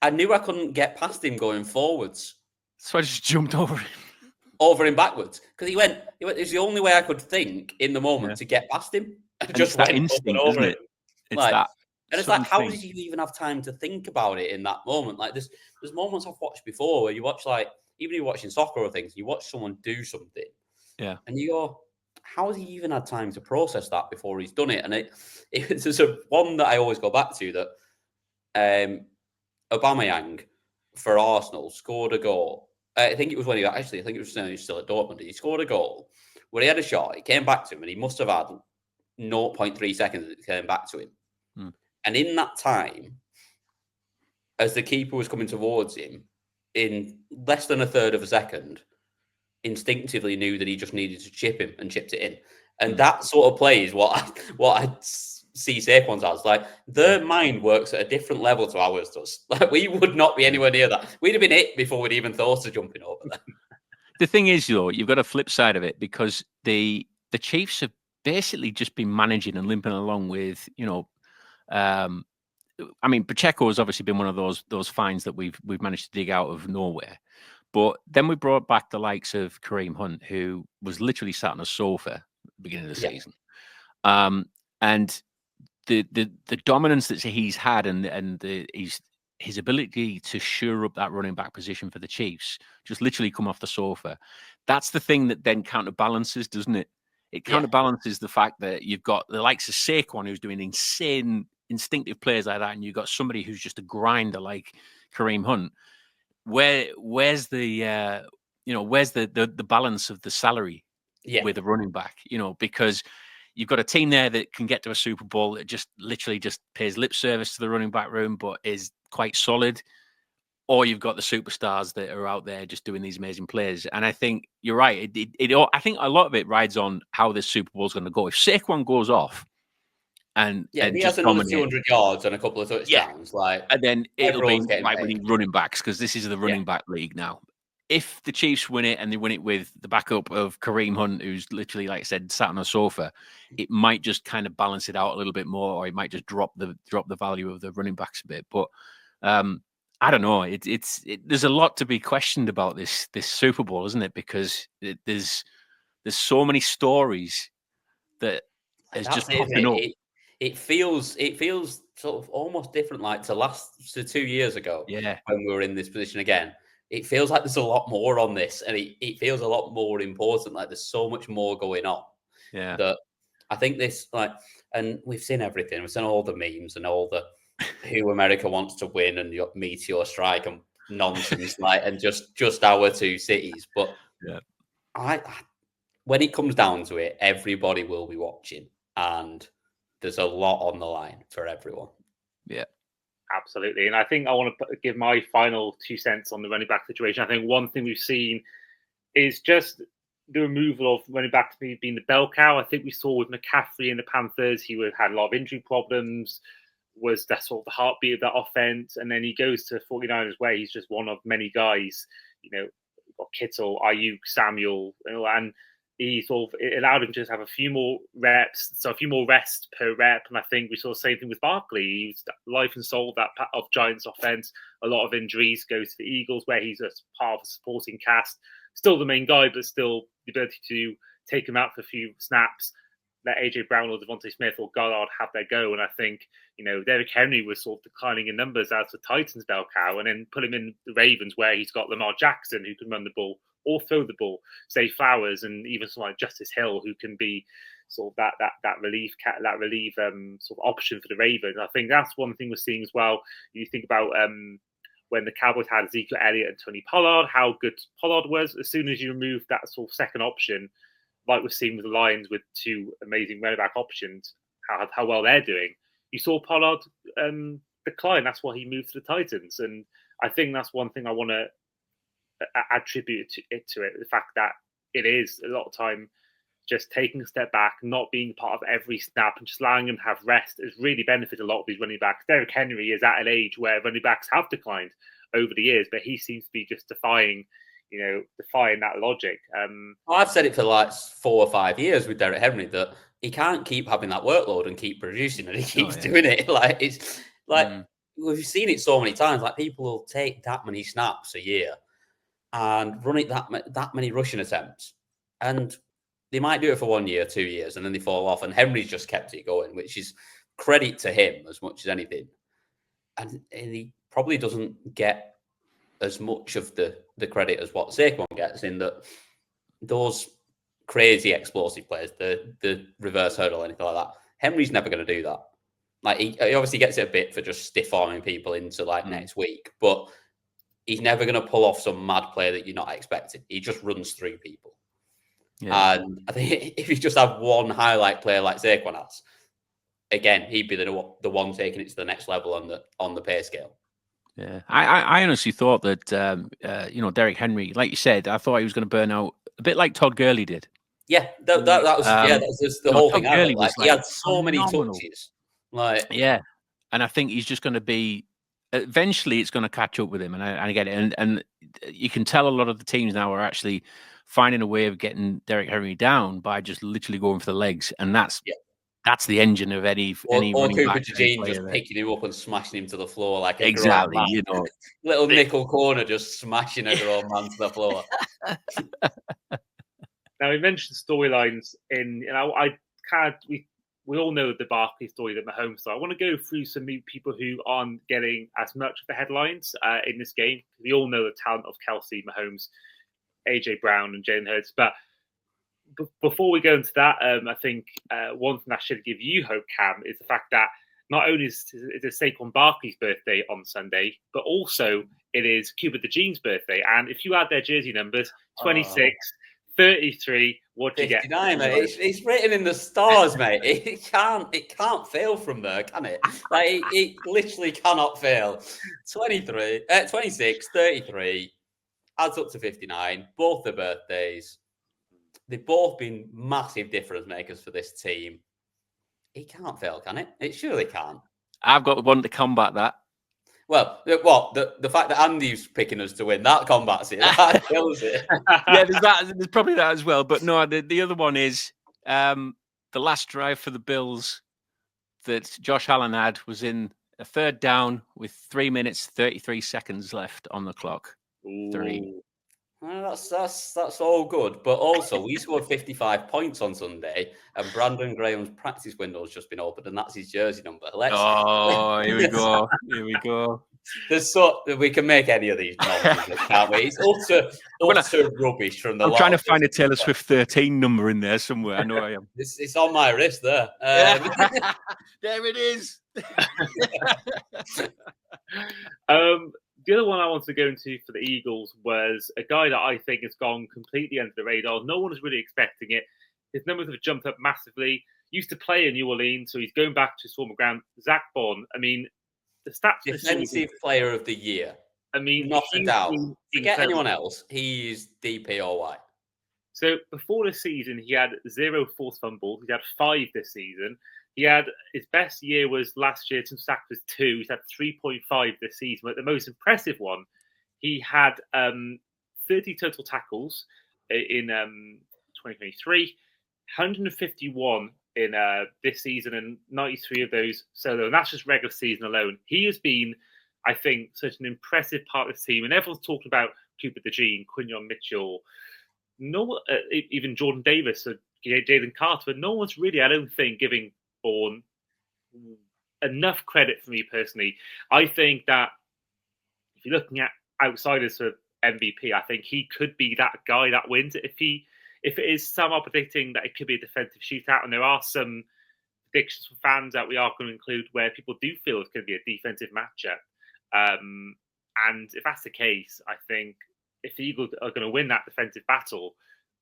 I knew I couldn't get past him going forwards,
so I just jumped over
him backwards, because he went. It's the only way I could think in the moment to get past him. I just went
instinct,
over
it? It's that.
And it's like, how did you even have time to think about it in that moment? Like, there's moments I've watched before where you watch, like, even if you're watching soccer or things, you watch someone do something, and you go, how has he even had time to process that before he's done it? And it's one that I always go back to, that Aubameyang for Arsenal scored a goal. I think it was when I think it was still at Dortmund. He scored a goal where he had a shot. It came back to him, and he must have had 0.3 seconds that it came back to him. And in that time, as the keeper was coming towards him, in less than a third of a second, instinctively knew that he just needed to chip him, and chipped it in. And that sort of play is what I see Saquon's as. Like, their mind works at a different level to ours does. Like, we would not be anywhere near that. We'd have been hit before we'd even thought of jumping over there.
The thing is, though, you've got a flip side of it, because the Chiefs have basically just been managing and limping along with, Pacheco has obviously been one of those finds that we've managed to dig out of nowhere. But then we brought back the likes of Kareem Hunt, who was literally sat on a sofa at the beginning of the season. And the dominance that he's had and his ability to shore up that running back position for the Chiefs, just literally come off the sofa. That's the thing that then counterbalances, doesn't it? It counterbalances the fact that you've got the likes of Saquon, who's doing insane instinctive plays like that, and you've got somebody who's just a grinder like Kareem Hunt. Where's the balance of the salary with a running back? Because you've got a team there that can get to a Super Bowl that just literally just pays lip service to the running back room, but is quite solid. Or you've got the superstars that are out there just doing these amazing plays. And I think you're right. I think a lot of it rides on how this Super Bowl is going to go. If Saquon goes off and
he has another 200 yards and a couple of touchdowns,
and then it'll be like winning running backs, because this is the running back league now. If the Chiefs win it and they win it with the backup of Kareem Hunt, who's literally, like I said, sat on a sofa, it might just kind of balance it out a little bit more, or it might just drop the value of the running backs a bit. But I don't know. There's a lot to be questioned about this Super Bowl, isn't it? Because there's so many stories that is just popping up.
It feels sort of almost different, like to 2 years ago, when we were in this position again, it feels like there's a lot more on this, and it feels a lot more important. Like there's so much more going on.
Yeah.
That I think this, like, and we've seen everything. We've seen all the memes and all the who America wants to win and your meteor strike and nonsense, like, and just our two cities. But
yeah,
I when it comes down to it, everybody will be watching, and there's a lot on the line for everyone.
Yeah.
Absolutely. And I think I want to give my final 2 cents on the running back situation. I think one thing we've seen is just the removal of running back being the bell cow. I think we saw with McCaffrey in the Panthers, he had a lot of injury problems, was that sort of the heartbeat of that offense. And then he goes to 49ers where he's just one of many guys, got Kittle, Ayuk, Samuel, and he it allowed him to just have a few more reps, so a few more rests per rep. And I think we saw the same thing with Barkley. He was life and soul of Giants offense. A lot of injuries, goes to the Eagles where he's a part of a supporting cast. Still the main guy, but still the ability to take him out for a few snaps, let AJ Brown or Devontae Smith or Goddard have their go. And I think, Derrick Henry was sort of declining in numbers as the Titans bell cow, and then put him in the Ravens where he's got Lamar Jackson who can run the ball or throw the ball, Zay Flowers, and even someone like Justice Hill who can be sort of that relief sort of option for the Ravens. I think that's one thing we're seeing as well. You think about when the Cowboys had Ezekiel Elliott and Tony Pollard, how good Pollard was. As soon as you remove that sort of second option, like we're seeing with the Lions with two amazing running back options, how well they're doing, you saw Pollard decline. That's why he moved to the Titans. And I think that's one thing I want to attribute to it, the fact that it is a lot of time just taking a step back, not being part of every snap and just allowing him to have rest has really benefited a lot of these running backs. Derrick Henry is at an age where running backs have declined over the years, but he seems to be just defying that logic.
I've said it for like 4 or 5 years with Derrick Henry that he can't keep having that workload and keep producing, and he keeps doing it. Like it's like we've seen it so many times. Like people will take that many snaps a year and run it that many rushing attempts, and they might do it for 1 year, 2 years, and then they fall off. And Henry's just kept it going, which is credit to him as much as anything. And he probably doesn't get as much of the credit as what Saquon gets, in that those crazy explosive plays, the reverse hurdle, anything like that, Henry's never going to do that. Like he obviously gets it a bit for just stiff arming people into like next week, but he's never going to pull off some mad play that you're not expecting. He just runs through people. Yeah. And I think if you just have one highlight player like Saquon has, again, he'd be the one taking it to the next level on the pay scale.
Yeah, I honestly thought that Derrick Henry, like you said, I thought he was going to burn out a bit like Todd Gurley did.
Yeah, that was just the whole thing. Like, he had so many touches.
Yeah, and I think he's just going to be. Eventually, it's going to catch up with him, and I get it. And you can tell a lot of the teams now are actually finding a way of getting Derrick Henry down by just literally going for the legs, and that's the engine of any
Cooper Jean just picking him up and smashing him to the floor like a
exactly,
little nickel corner, just smashing a grown man to the floor.
Now we mentioned storylines we all know the Barkley story, the Mahomes story. I want to go through some people who aren't getting as much of the headlines in this game. We all know the talent of Kelsey, Mahomes, AJ Brown, and Jalen Hurts. But before we go into that, I think one thing that should give you hope, Cam, is the fact that not only is it Saquon Barkley's birthday on Sunday, but also it is Cuba the Gene's birthday. And if you add their jersey numbers, 26, 33, what do you get?
59, mate. It's written in the stars, mate. It can't fail from there, can it? Like it literally cannot fail. 26, 33, adds up to 59. Both their birthdays. They've both been massive difference makers for this team. It can't fail, can it? It surely can't.
I've got one to combat that.
Well, the fact that Andy's picking us to win, that combats it. That kills it.
Yeah, there's probably that as well. But no, the other one is the last drive for the Bills that Josh Allen had was in a third down with 3 minutes, 33 seconds left on the clock.
Ooh.
3.
Well, that's all good. But also, we scored 55 points on Sunday, and Brandon Graham's practice window has just been opened, and that's his jersey number.
Here we go. Here we go.
We can make any of these nonsense, can't we? It's utter rubbish from the.
I'm trying to find a Taylor Swift 13 number in there somewhere. I know I am.
It's on my wrist there.
There it is.
The other one I wanted to go into for the Eagles was a guy that I think has gone completely under the radar. No one was really expecting it. His numbers have jumped up massively. Used to play in New Orleans, so he's going back to his former ground. Zach Baun. I mean, the stats.
Defensive Player of the Year.
I mean,
not a doubt. Forget anyone else. He's DPOY.
So before this season, he had 0 forced fumbles. He had 5 this season. He had his best year was last year. Some sacks was 2. He's had 3.5 this season. But the most impressive one, he had 30 total tackles in 2023, 151 in this season, and 93 of those solo. And that's just regular season alone. He has been, I think, such an impressive part of this team. And everyone's talking about Cooper DeJean, Quinyon Mitchell, even Jordan Davis or Jalen Carter. But no one's really, I don't think, giving Baun enough credit for me personally. I think that if you're looking at outsiders for MVP, I think he could be that guy that wins it. If it is, some are predicting that it could be a defensive shootout, and there are some predictions for fans that we are going to include where people do feel it's going to be a defensive matchup. And if that's the case, I think if the Eagles are going to win that defensive battle,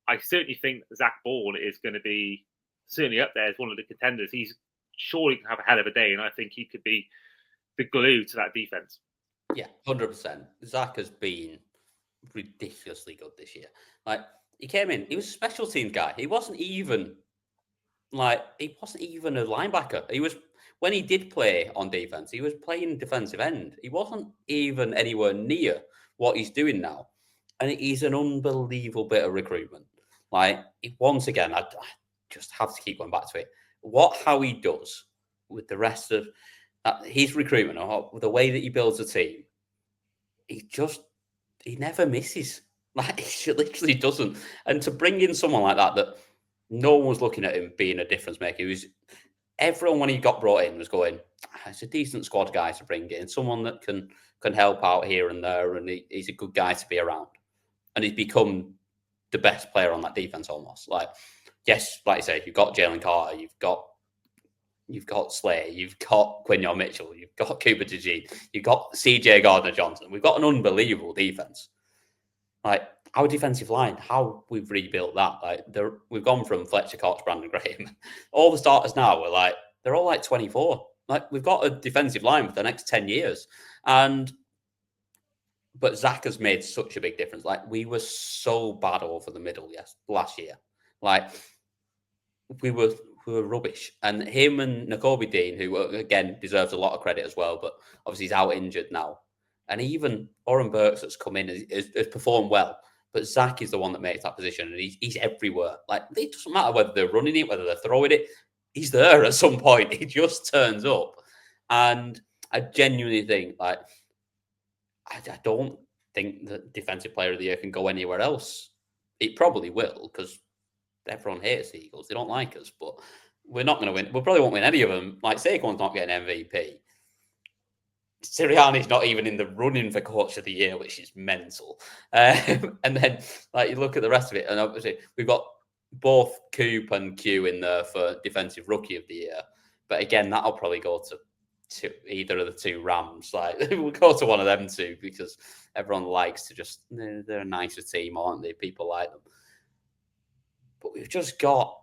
I certainly think Zach Baun is going to be certainly up there as one of the contenders. He's surely going to have a hell of a day, and I think he could be the glue to that defense.
Yeah, 100%. Zach has been ridiculously good this year. Like, he came in, he was a special teams guy. He wasn't even a linebacker. He was, when he did play on defense, he was playing defensive end. He wasn't even anywhere near what he's doing now. And he's an unbelievable bit of recruitment. Like, once again, I just have to keep going back to it. How he does with the rest of his recruitment, or the way that he builds a team, he never misses. Like, he literally doesn't. And to bring in someone like that no one was looking at him being a difference maker. Everyone, when he got brought in, was going, it's a decent squad guy to bring in, someone that can help out here and there, and he's a good guy to be around. And he's become the best player on that defense almost. Like, yes, like I say, you've got Jalen Carter, you've got Slay, you've got Quinyon Mitchell, you've got Cooper DeJean, you've got CJ Gardner-Johnson. We've got an unbelievable defense. Like, our defensive line, how we've rebuilt that. Like, we've gone from Fletcher Cox, Brandon Graham. All the starters now are like, they're all like 24. Like, we've got a defensive line for the next 10 years. But Zach has made such a big difference. Like, we were so bad over the middle last year. Like, we were rubbish. And him and Nakobe Dean, who, again, deserves a lot of credit as well, but obviously he's out injured now. And even Oren Burks that's come in has performed well. But Zach is the one that makes that position, and he's everywhere. Like, it doesn't matter whether they're running it, whether they're throwing it. He's there at some point. He just turns up. And I genuinely think, like, I don't think that Defensive Player of the Year can go anywhere else. It probably will, because everyone hates the Eagles. They don't like us, but we're not going to win. We probably won't win any of them. Like, Saquon's not getting MVP. Sirianni's not even in the running for Coach of the Year, which is mental. And then, like, you look at the rest of it, and obviously we've got both Coop and Q in there for Defensive Rookie of the Year. But again, that'll probably go to either of the two Rams. Like, we'll go to one of them two, because everyone likes to just, they're a nicer team, aren't they? People like them. But we've just got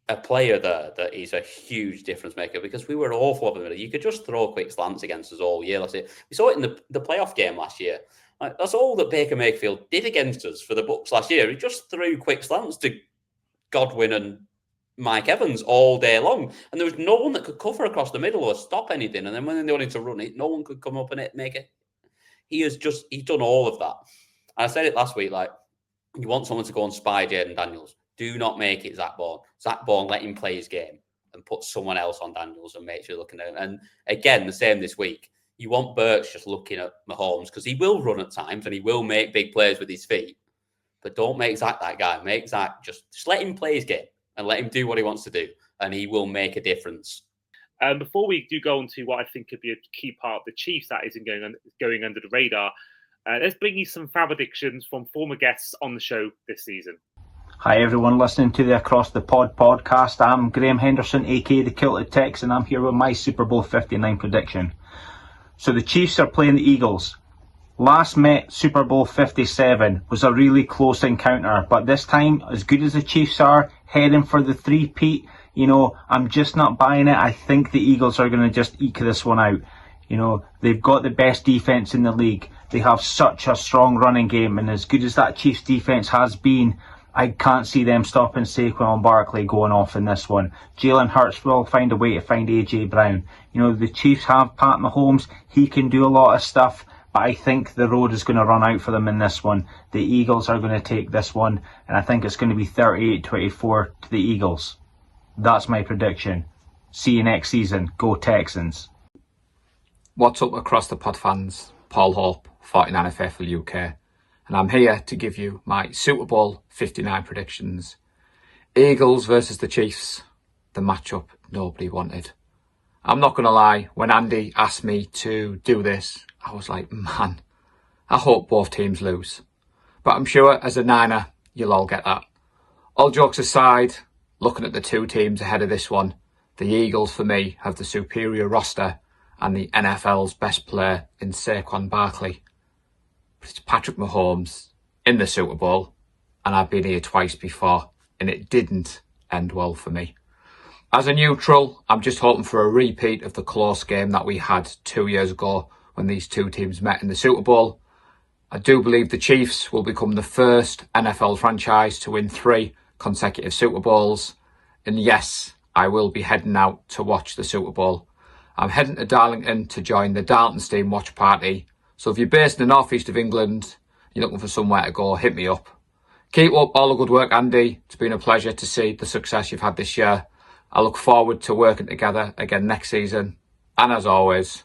a player there that is a huge difference maker, because we were awful over the middle. You could just throw quick slants against us all year. We saw it in the playoff game last year. Like, that's all that Baker Mayfield did against us for the Bucs last year. He just threw quick slants to Godwin and Mike Evans all day long. And there was no one that could cover across the middle or stop anything. And then when they wanted to run it, no one could come up and make it. He's done all of that. And I said it last week, like, you want someone to go and spy Jaden Daniels. Do not make it Zach Baun. Zach Baun, let him play his game and put someone else on Daniels and make sure you're looking at him. And again, the same this week. You want Burks just looking at Mahomes, because he will run at times and he will make big plays with his feet. But don't make Zach that guy. Make Zach just let him play his game and let him do what he wants to do, and he will make a difference.
Before we do go on to what I think could be a key part of the Chiefs that isn't going under the radar, let's bring you some fab predictions from former guests on the show this season.
Hi everyone listening to the Across the Pod podcast. I'm Graham Henderson, aka the Kilted Tex, and I'm here with my Super Bowl 59 prediction. So the Chiefs are playing the Eagles. Last met Super Bowl 57 was a really close encounter, but this time, as good as the Chiefs are, heading for the Three-Peat, I'm just not buying it. I think the Eagles are going to just eke this one out. They've got the best defense in the league. They have such a strong running game, and as good as that Chiefs defense has been, I can't see them stopping Saquon Barkley going off in this one. Jalen Hurts will find a way to find AJ Brown. The Chiefs have Pat Mahomes. He can do a lot of stuff, but I think the road is going to run out for them in this one. The Eagles are going to take this one, and I think it's going to be 38-24 to the Eagles. That's my prediction. See you next season. Go Texans.
What's up across the pod fans? Paul Hope, 49FFL UK. And I'm here to give you my Super Bowl 59 predictions. Eagles versus the Chiefs, the matchup nobody wanted. I'm not going to lie, when Andy asked me to do this, I was like, man, I hope both teams lose. But I'm sure as a Niner, you'll all get that. All jokes aside, looking at the two teams ahead of this one, the Eagles for me have the superior roster and the NFL's best player in Saquon Barkley. It's Patrick Mahomes in the Super Bowl, and I've been here twice before, and it didn't end well for me. As a neutral, I'm just hoping for a repeat of the close game that we had 2 years ago when these two teams met in the Super Bowl. I do believe the Chiefs will become the first NFL franchise to win 3 consecutive Super Bowls, and yes, I will be heading out to watch the Super Bowl. I'm heading to Darlington to join the Darlington watch party. So if you're based in the northeast of England, you're looking for somewhere to go, hit me up. Keep up all the good work, Andy. It's been a pleasure to see the success you've had this year. I look forward to working together again next season. And as always,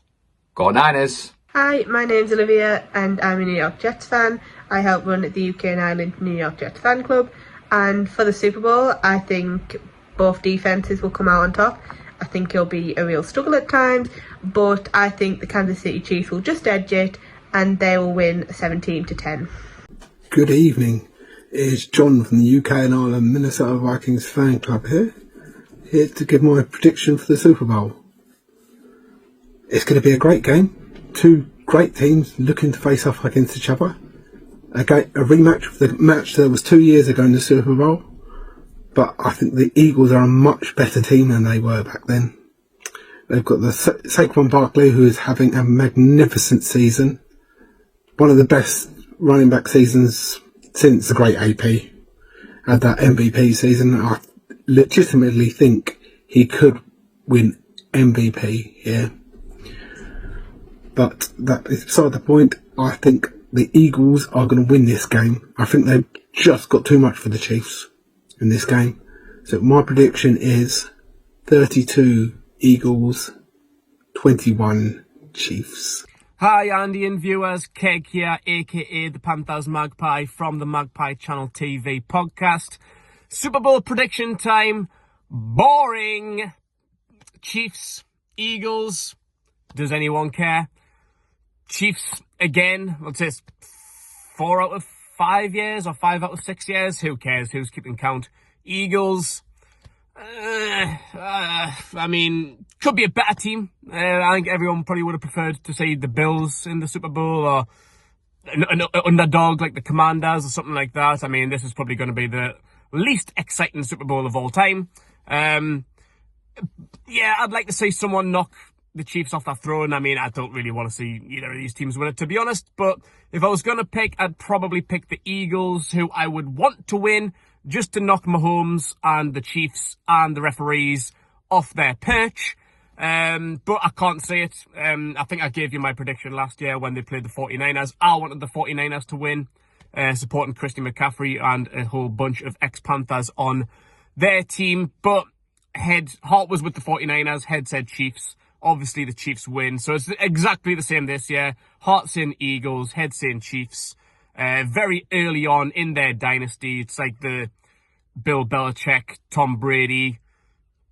go Niners!
Hi, my name's Olivia and I'm a New York Jets fan. I help run the UK and Ireland New York Jets fan club. And for the Super Bowl, I think both defences will come out on top. I think it'll be a real struggle at times, but I think the Kansas City Chiefs will just edge it and they will win 17-10.
Good evening. It's John from the UK and Ireland Minnesota Vikings fan club here to give my prediction for the Super Bowl. It's going to be a great game. Two great teams looking to face off against each other. A rematch of the match that was 2 years ago in the Super Bowl. But I think the Eagles are a much better team than they were back then. They've got the Saquon Barkley, who is having a magnificent season. One of the best running back seasons since the great AP. Had that MVP season. I legitimately think he could win MVP here. But that is beside the point. I think the Eagles are going to win this game. I think they've just got too much for the Chiefs in this game. So my prediction is 32 Eagles, 21 Chiefs.
Hi Andy and viewers, Keg here, aka the Panthers Magpie from the Magpie Channel TV podcast. Super Bowl prediction time. Boring. Chiefs, Eagles. Does anyone care? Chiefs again. What's this? 4 out of 5 years or 5 out of 6 years? Who cares? Who's keeping count? Eagles. Could be a better team. I think everyone probably would have preferred to see the Bills in the Super Bowl or an underdog like the Commanders or something like that. I mean, this is probably going to be the least exciting Super Bowl of all time. I'd like to see someone knock the Chiefs off that throne. I mean, I don't really want to see either of these teams win it, to be honest. But if I was going to pick, I'd probably pick the Eagles, who I would want to win, just to knock Mahomes and the Chiefs and the referees off their perch. But I can't see it. I think I gave you my prediction last year when they played the 49ers. I wanted the 49ers to win, supporting Christian McCaffrey and a whole bunch of ex-Panthers on their team. But heart was with the 49ers, head said Chiefs. Obviously, the Chiefs win. So it's exactly the same this year. Heart saying Eagles, head saying Chiefs. Very early on in their dynasty, it's like the Bill Belichick, Tom Brady,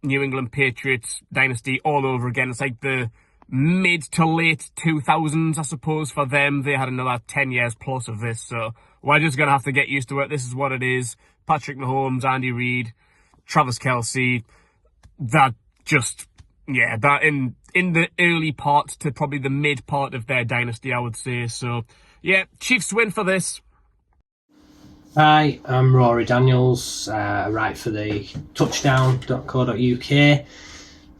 New England Patriots dynasty all over again. It's like the mid to late 2000s, I suppose, for them. They had another 10 years plus of this, so we're just going to have to get used to it. This is what it is. Patrick Mahomes, Andy Reid, Travis Kelce, that just, yeah, that in the early part to probably the mid part of their dynasty, I would say. So, yeah, Chiefs win for this.
Hi, I'm Rory Daniels. I write for the touchdown.co.uk,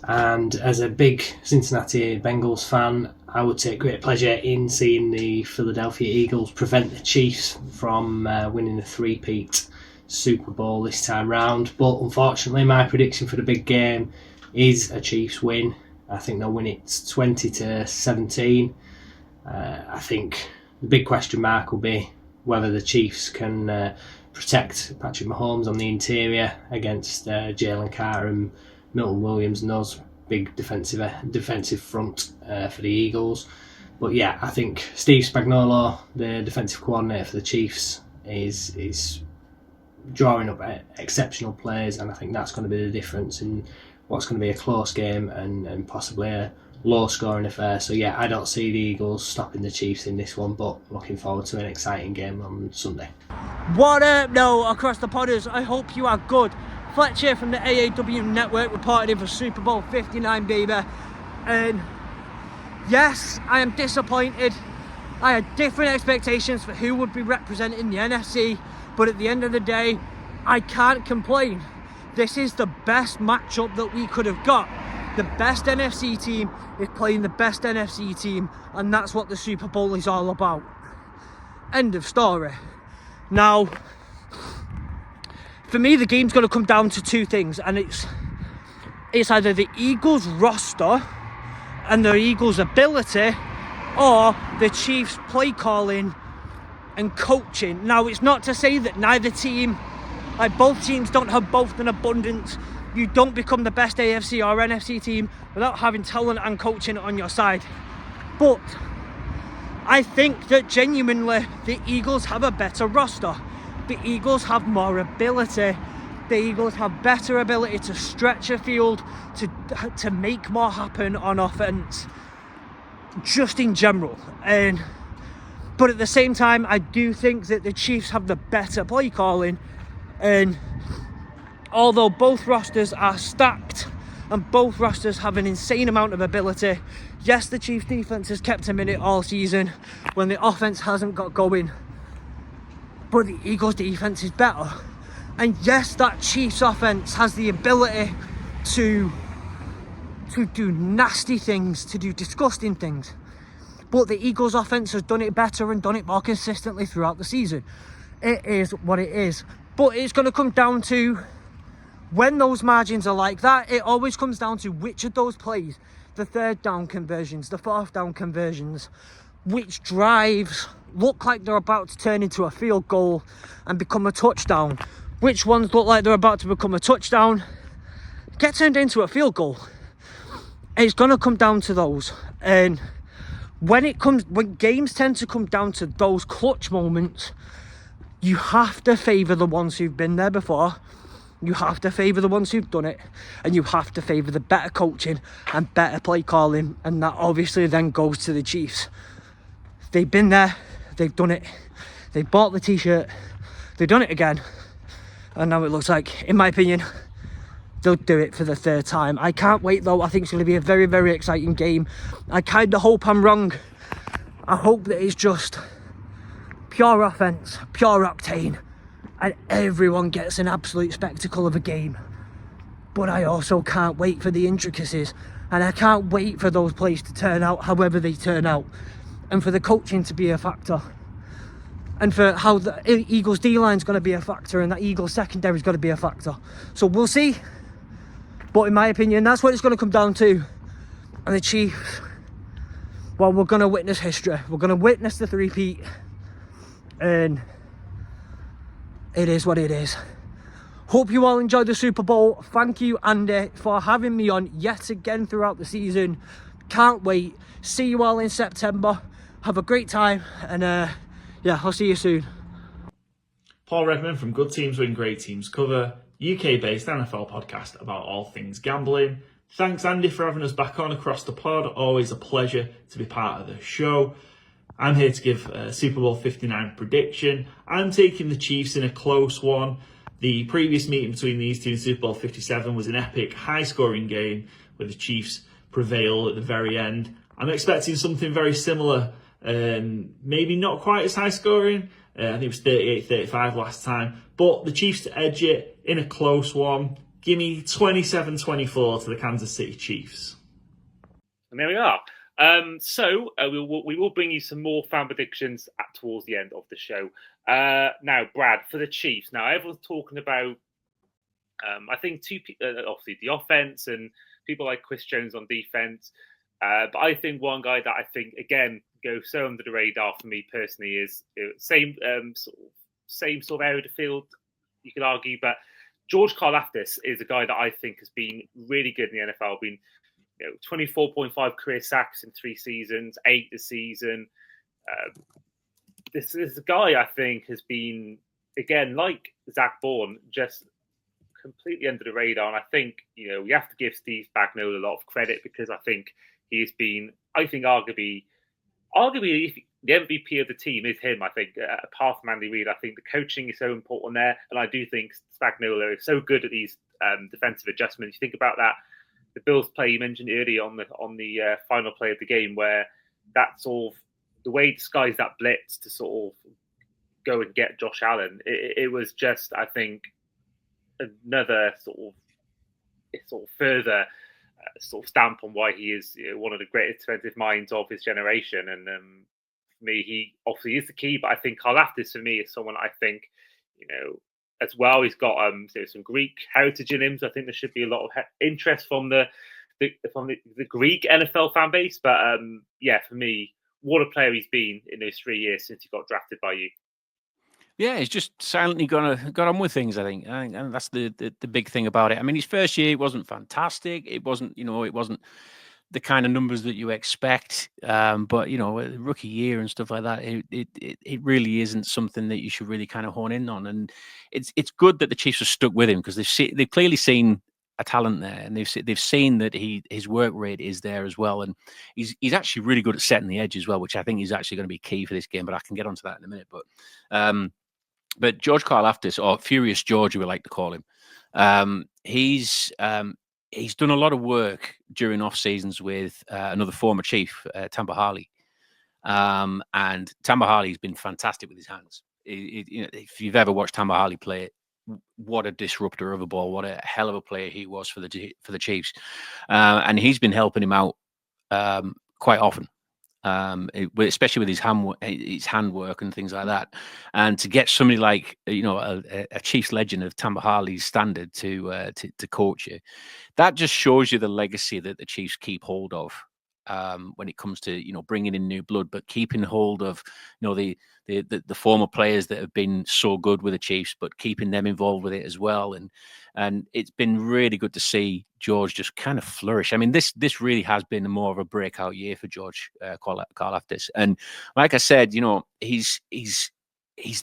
and as a big Cincinnati Bengals fan, I would take great pleasure in seeing the Philadelphia Eagles prevent the Chiefs from winning the Three-Peat Super Bowl this time round. But unfortunately, my prediction for the big game is a Chiefs win. I think they'll win it 20-17. I think the big question mark will be whether the Chiefs can protect Patrick Mahomes on the interior against Jalen Carter and Milton Williams and those big defensive front for the Eagles. But yeah, I think Steve Spagnuolo, the defensive coordinator for the Chiefs, is drawing up exceptional players, and I think that's going to be the difference in what's going to be a close game and possibly a low-scoring affair. So yeah, I don't see the Eagles stopping the Chiefs in this one, but looking forward to an exciting game on Sunday.
What up, no, across the podders? I hope you are good. Fletcher from the AAW Network reported in for Super Bowl 59, baby. And yes, I am disappointed. I had different expectations for who would be representing the NFC, but at the end of the day, I can't complain. This is the best matchup that we could have got. The best NFC team is playing the best NFC team, and that's what the Super Bowl is all about. End of story. Now, for me, the game's going to come down to two things, and it's either the Eagles' roster and the Eagles' ability, or the Chiefs' play calling and coaching. Now, it's not to say that neither team, like both teams, don't have both an abundance. You don't become the best AFC or NFC team without having talent and coaching on your side. But I think that genuinely the Eagles have a better roster. The Eagles have more ability. The Eagles have better ability to stretch a field, to make more happen on offense, just in general. But at the same time, I do think that the Chiefs have the better play calling. And although both rosters are stacked and both rosters have an insane amount of ability, yes, the Chiefs defense has kept them in it all season when the offense hasn't got going, but the Eagles defense is better. And yes, that Chiefs offense has the ability to do nasty things, to do disgusting things, but the Eagles offense has done it better and done it more consistently throughout the season. It is what it is. But it's going to come down to, when those margins are like that, it always comes down to which of those plays, the third down conversions, the fourth down conversions, which drives look like they're about to turn into a field goal and become a touchdown. Which ones look like they're about to become a touchdown, get turned into a field goal. It's going to come down to those. And when games tend to come down to those clutch moments, you have to favour the ones who've been there before. You have to favour the ones who've done it, and you have to favour the better coaching and better play calling, and that obviously then goes to the Chiefs. They've been there, they've done it, they bought the t-shirt, they've done it again, and now it looks like, in my opinion, they'll do it for the third time. I can't wait though. I think it's going to be a very, very exciting game. I kind of hope I'm wrong. I hope that it's just pure offense, pure octane, and everyone gets an absolute spectacle of a game. But I also can't wait for the intricacies, and I can't wait for those plays to turn out however they turn out, and for the coaching to be a factor, and for how the Eagles D-line is going to be a factor, and that Eagles secondary is going to be a factor. So we'll see. But in my opinion, that's what it's going to come down to. And the Chiefs, well, we're going to witness history. We're going to witness the three-peat. And it is what it is. Hope you all enjoyed the Super Bowl. Thank you, Andy, for having me on yet again throughout the season. Can't wait. See you all in September. Have a great time. And yeah, I'll see you soon.
Paul Redman from Good Teams Win Great Teams Cover. UK-based NFL podcast about all things gambling. Thanks, Andy, for having us back on across the pod. Always a pleasure to be part of the show. I'm here to give a Super Bowl 59 prediction. I'm taking the Chiefs in a close one. The previous meeting between these two in Super Bowl 57 was an epic, high-scoring game where the Chiefs prevail at the very end. I'm expecting something very similar, maybe not quite as high-scoring. I think it was 38-35 last time. But the Chiefs to edge it in a close one. Give me 27-24 to the Kansas City Chiefs.
And there we are. We will bring you some more fan predictions towards the end of the show. Now, Brad, for the Chiefs. Now, everyone's talking about, I think, obviously the offense and people like Chris Jones on defense. But I think one guy that I think, again, goes so under the radar for me personally is same sort of area of the field, you could argue. But George Karlaftis is a guy that I think has been really good in the NFL. Been 24.5 career sacks in 3 seasons, 8 this season. This is a guy I think has been, again, like Zach Baun, just completely under the radar. And I think, we have to give Steve Spagnuolo a lot of credit because I think he's been, arguably the MVP of the team is him. I think, apart from Andy Reid, I think the coaching is so important there. And I do think Spagnuolo is so good at these defensive adjustments. You think about that. The Bills play you mentioned earlier on the final play of the game, where that sort of the way he disguised that blitz to sort of go and get Josh Allen, it was just, I think, another sort of further sort of stamp on why he is one of the greatest defensive minds of his generation. And for me, he obviously is the key, but I think Karlaftis for me is someone I think, as well. He's got some Greek heritage in him, so I think there should be a lot of interest from the Greek NFL fan base. But for me, what a player he's been in those 3 years since he got drafted by you.
Yeah, he's just silently got on with things, I think, and that's the big thing about it. I mean, his first year wasn't fantastic. It wasn't the kind of numbers that you expect. But rookie year and stuff like that, it really isn't something that you should really kind of hone in on. And it's good that the Chiefs are stuck with him because they've clearly seen a talent there, and they've seen that his work rate is there as well, and he's actually really good at setting the edge as well, which I think is actually going to be key for this game. But I can get onto that in a minute. But George Karlaftis, or Furious George, we like to call him, he's done a lot of work during off seasons with another former Chief, Tamba Hali, and Tamba Hali's been fantastic with his hands. If you've ever watched Tamba Hali play, what a disruptor of a ball! What a hell of a player he was for the Chiefs, and he's been helping him out quite often. Especially with his handwork and things like that, and to get somebody like a Chiefs legend of Tamba Hali's standard to coach you, that just shows you the legacy that the Chiefs keep hold of when it comes to bringing in new blood, but keeping hold of the former players that have been so good with the Chiefs, but keeping them involved with it as well. And it's been really good to see George just kind of flourish. I mean, this really has been more of a breakout year for George Karlaftis. And like I said, he's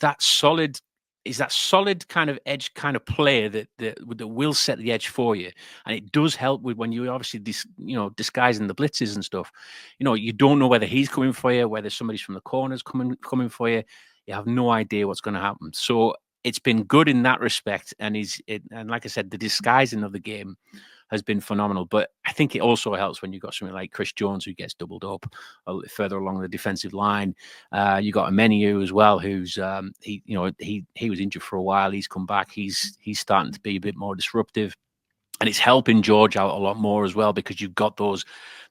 that solid. He's that solid kind of edge kind of player that will set the edge for you. And it does help with when you're obviously disguising the blitzes and stuff. You don't know whether he's coming for you, whether somebody's from the corners coming for you. You have no idea what's going to happen. So it's been good in that respect. And and like I said, the disguising of the game has been phenomenal. But I think it also helps when you've got something like Chris Jones who gets doubled up further along the defensive line. You got Ameniu as well, who's he was injured for a while. He's come back. He's starting to be a bit more disruptive. And it's helping George out a lot more as well because you've got those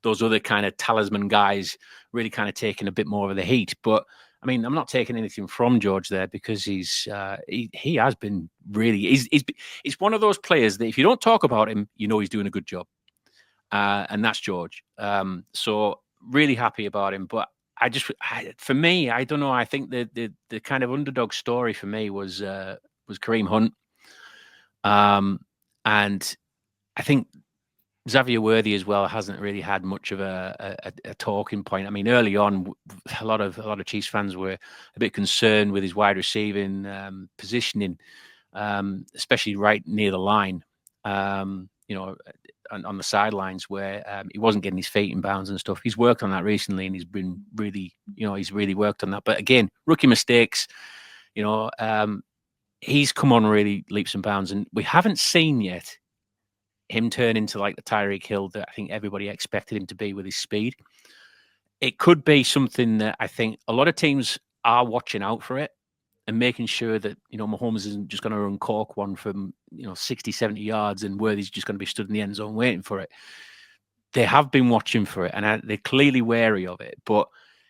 other kind of talisman guys really kind of taking a bit more of the heat. But I mean, I'm not taking anything from George there because he has been really. He's one of those players that if you don't talk about him, he's doing a good job, and that's George. So really happy about him. But for me, I don't know. I think the kind of underdog story for me was Kareem Hunt, and I think Xavier Worthy as well hasn't really had much of a talking point. I mean, early on, a lot of Chiefs fans were a bit concerned with his wide receiving positioning, especially right near the line. You know, on the sidelines where he wasn't getting his feet in bounds and stuff. He's worked on that recently, and he's been really, you know, he's really worked on that. But again, rookie mistakes. You know, he's come on really leaps and bounds, and we haven't seen yet him turn into like the Tyreek Hill that I think everybody expected him to be with his speed. It could be something that I think a lot of teams are watching out for it and making sure that, you know, Mahomes isn't just going to uncork one from, you know, 60, 70 yards and Worthy's just going to be stood in the end zone waiting for it. They have been watching for it, and they're clearly wary of it. But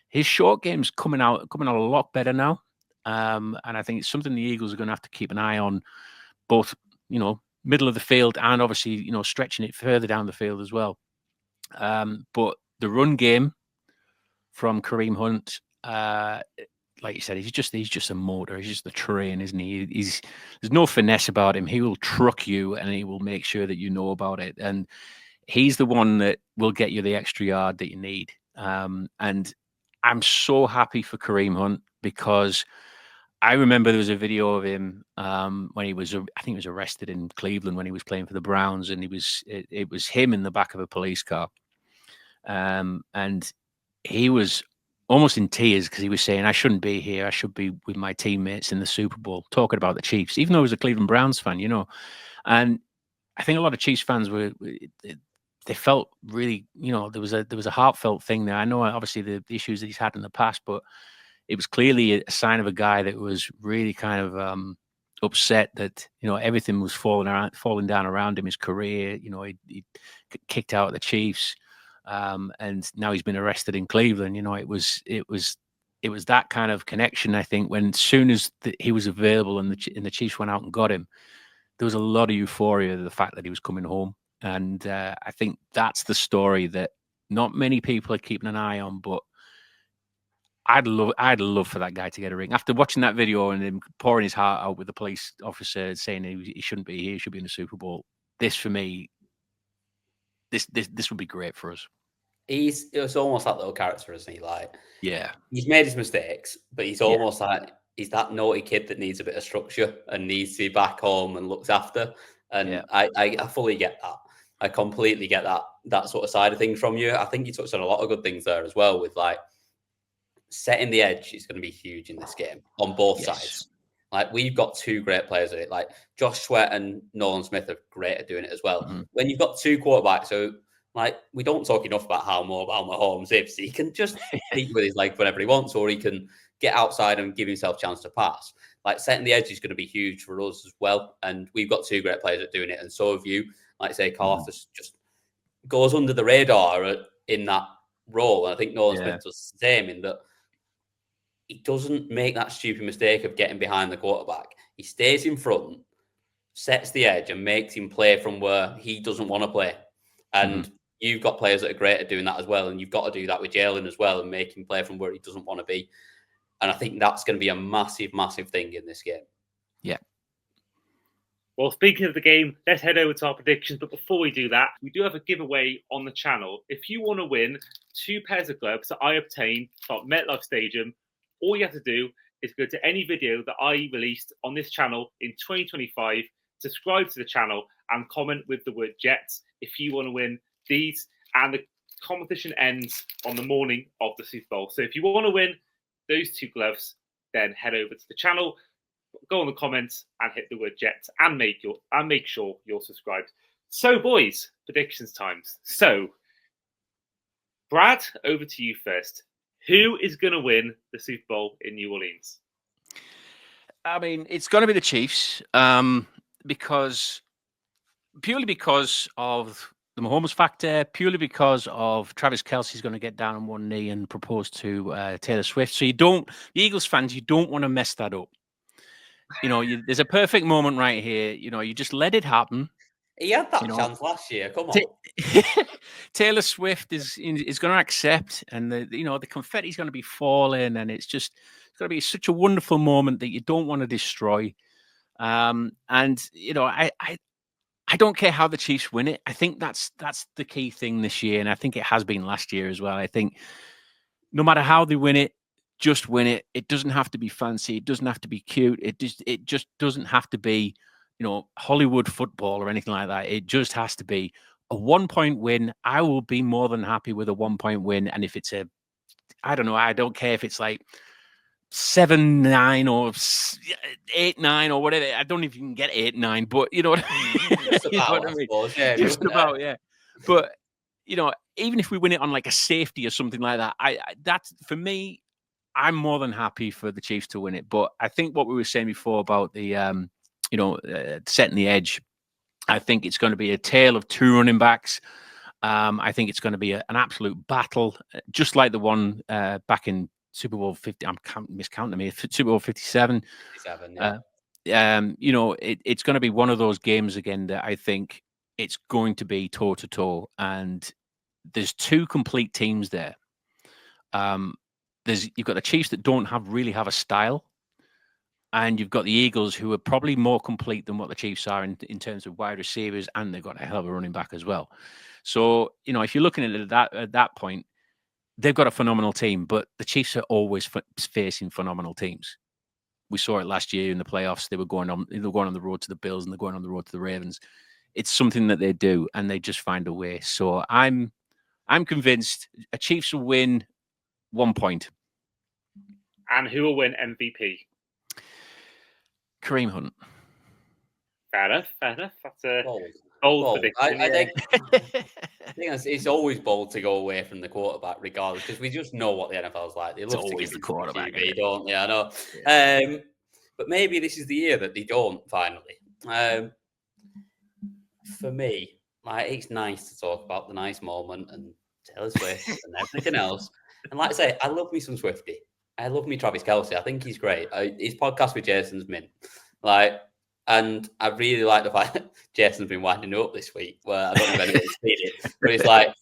his short game's coming out a lot better now. And I think it's something the Eagles are going to have to keep an eye on, both, you know, middle of the field and obviously, you know, stretching it further down the field as well. But the run game from Kareem Hunt, like you said, he's just a motor. He's just a train, isn't he? There's no finesse about him. He will truck you, and he will make sure that you know about it. And he's the one that will get you the extra yard that you need. And I'm so happy for Kareem Hunt, because I remember there was a video of him when he was, I think he was arrested in Cleveland when he was playing for the Browns, and it was him in the back of a police car. And he was almost in tears because he was saying, I shouldn't be here. I should be with my teammates in the Super Bowl, talking about the Chiefs, even though he was a Cleveland Browns fan, you know. And I think a lot of Chiefs fans they felt really, you know, there was a heartfelt thing there. I know obviously the issues that he's had in the past, but it was clearly a sign of a guy that was really kind of upset that, you know, everything was falling down around him, his career. You know, he kicked out of the Chiefs. And now he's been arrested in Cleveland. You know, it was that kind of connection. I think when soon as he was available and the Chiefs went out and got him, there was a lot of euphoria of the fact that he was coming home. And I think that's the story that not many people are keeping an eye on. But I'd love for that guy to get a ring. After watching that video and him pouring his heart out with the police officer saying he shouldn't be here, he should be in the Super Bowl. This, for me, this would be great for us.
It's almost like little character, isn't he? Like,
yeah,
he's made his mistakes, but he's almost like he's that naughty kid that needs a bit of structure and needs to be back home and looked after. And I fully get that. I completely get that sort of side of things from you. I think you touched on a lot of good things there as well, with like setting the edge is going to be huge in this game on both sides. Like, we've got two great players at it. Like, Josh Sweat and Nolan Smith are great at doing it as well.
Mm-hmm.
When you've got two quarterbacks, so like, we don't talk enough about how Mahomes is. He can just beat with his leg whenever he wants, or he can get outside and give himself a chance to pass. Like, setting the edge is going to be huge for us as well. And we've got two great players at doing it. And so have you. Like, say, Karlaftis just goes under the radar in that role. And I think Nolan Smith does the same, in that he doesn't make that stupid mistake of getting behind the quarterback. He stays in front, sets the edge, and makes him play from where he doesn't want to play. And you've got players that are great at doing that as well. And you've got to do that with Jalen as well, and make him play from where he doesn't want to be. And I think that's going to be a massive, massive thing in this game.
Yeah.
Well, speaking of the game, let's head over to our predictions. But before we do that, we do have a giveaway on the channel. If you want to win 2 pairs of gloves that I obtained from MetLife Stadium, all you have to do is go to any video that I released on this channel in 2025, subscribe to the channel, and comment with the word Jets if you want to win these. And the competition ends on the morning of the Super Bowl. So if you want to win those 2 gloves, then head over to the channel, go on the comments, and hit the word Jets, and make sure you're subscribed. So, boys, predictions times. So, Brad, over to you first. Who is going to win the Super Bowl in New Orleans?
I mean, it's going to be the Chiefs, purely because of the Mahomes factor, purely because of Travis Kelce's going to get down on one knee and propose to Taylor Swift. So the Eagles fans, you don't want to mess that up. You know, there's a perfect moment right here. You know, you just let it happen.
He had that chance last year. Come on.
Taylor Swift is going to accept, and the confetti is going to be falling, and it's going to be such a wonderful moment that you don't want to destroy. And you know, I don't care how the Chiefs win it. I think that's the key thing this year, and I think it has been last year as well. I think no matter how they win it, just win it. It doesn't have to be fancy. It doesn't have to be cute. It just doesn't have to be, Hollywood football or anything like that. It just has to be a 1-point win. I will be more than happy with a 1-point win. And if it's I don't care if it's like 7-9 or 8-9 or whatever. I don't know if you can get 8-9, but you know what I mean?
Just about, I suppose. Yeah,
just about, yeah. But even if we win it on like a safety or something like that, that's for me. I'm more than happy for the Chiefs to win it. But I think what we were saying before about the setting the edge, I think it's going to be a tale of two running backs. I think it's going to be an absolute battle, just like the one back in Super Bowl 50. I'm miscounting me. Super Bowl 57.
57, yeah.
It's going to be one of those games again that I think it's going to be toe to toe, and there's two complete teams there. You've got the Chiefs that don't really have a style, and you've got the Eagles who are probably more complete than what the Chiefs are in terms of wide receivers, and they've got a hell of a running back as well. So, if you're looking at that point, they've got a phenomenal team, but the Chiefs are always facing phenomenal teams. We saw it last year in the playoffs. They were going on the road to the Bills, and they're going on the road to the Ravens. It's something that they do, and they just find a way. So I'm convinced a Chiefs will win 1 point.
And who will win MVP?
Kareem Hunt.
Fair enough. That's a
bold
prediction.
I think it's always bold to go away from the quarterback, regardless, because we just know what the NFL's like. They love to give
the quarterback,
QB, don't they? I know. But maybe this is the year that they don't finally. For me, it's nice to talk about the nice moment and Taylor Swift and everything else. And like I say, I love me some Swiftie. I love me Travis Kelce. I think he's great. His podcast with Jason's mint. And I really like the fact that Jason's been winding up this week, where I don't know if anyone's seen it, but it's like,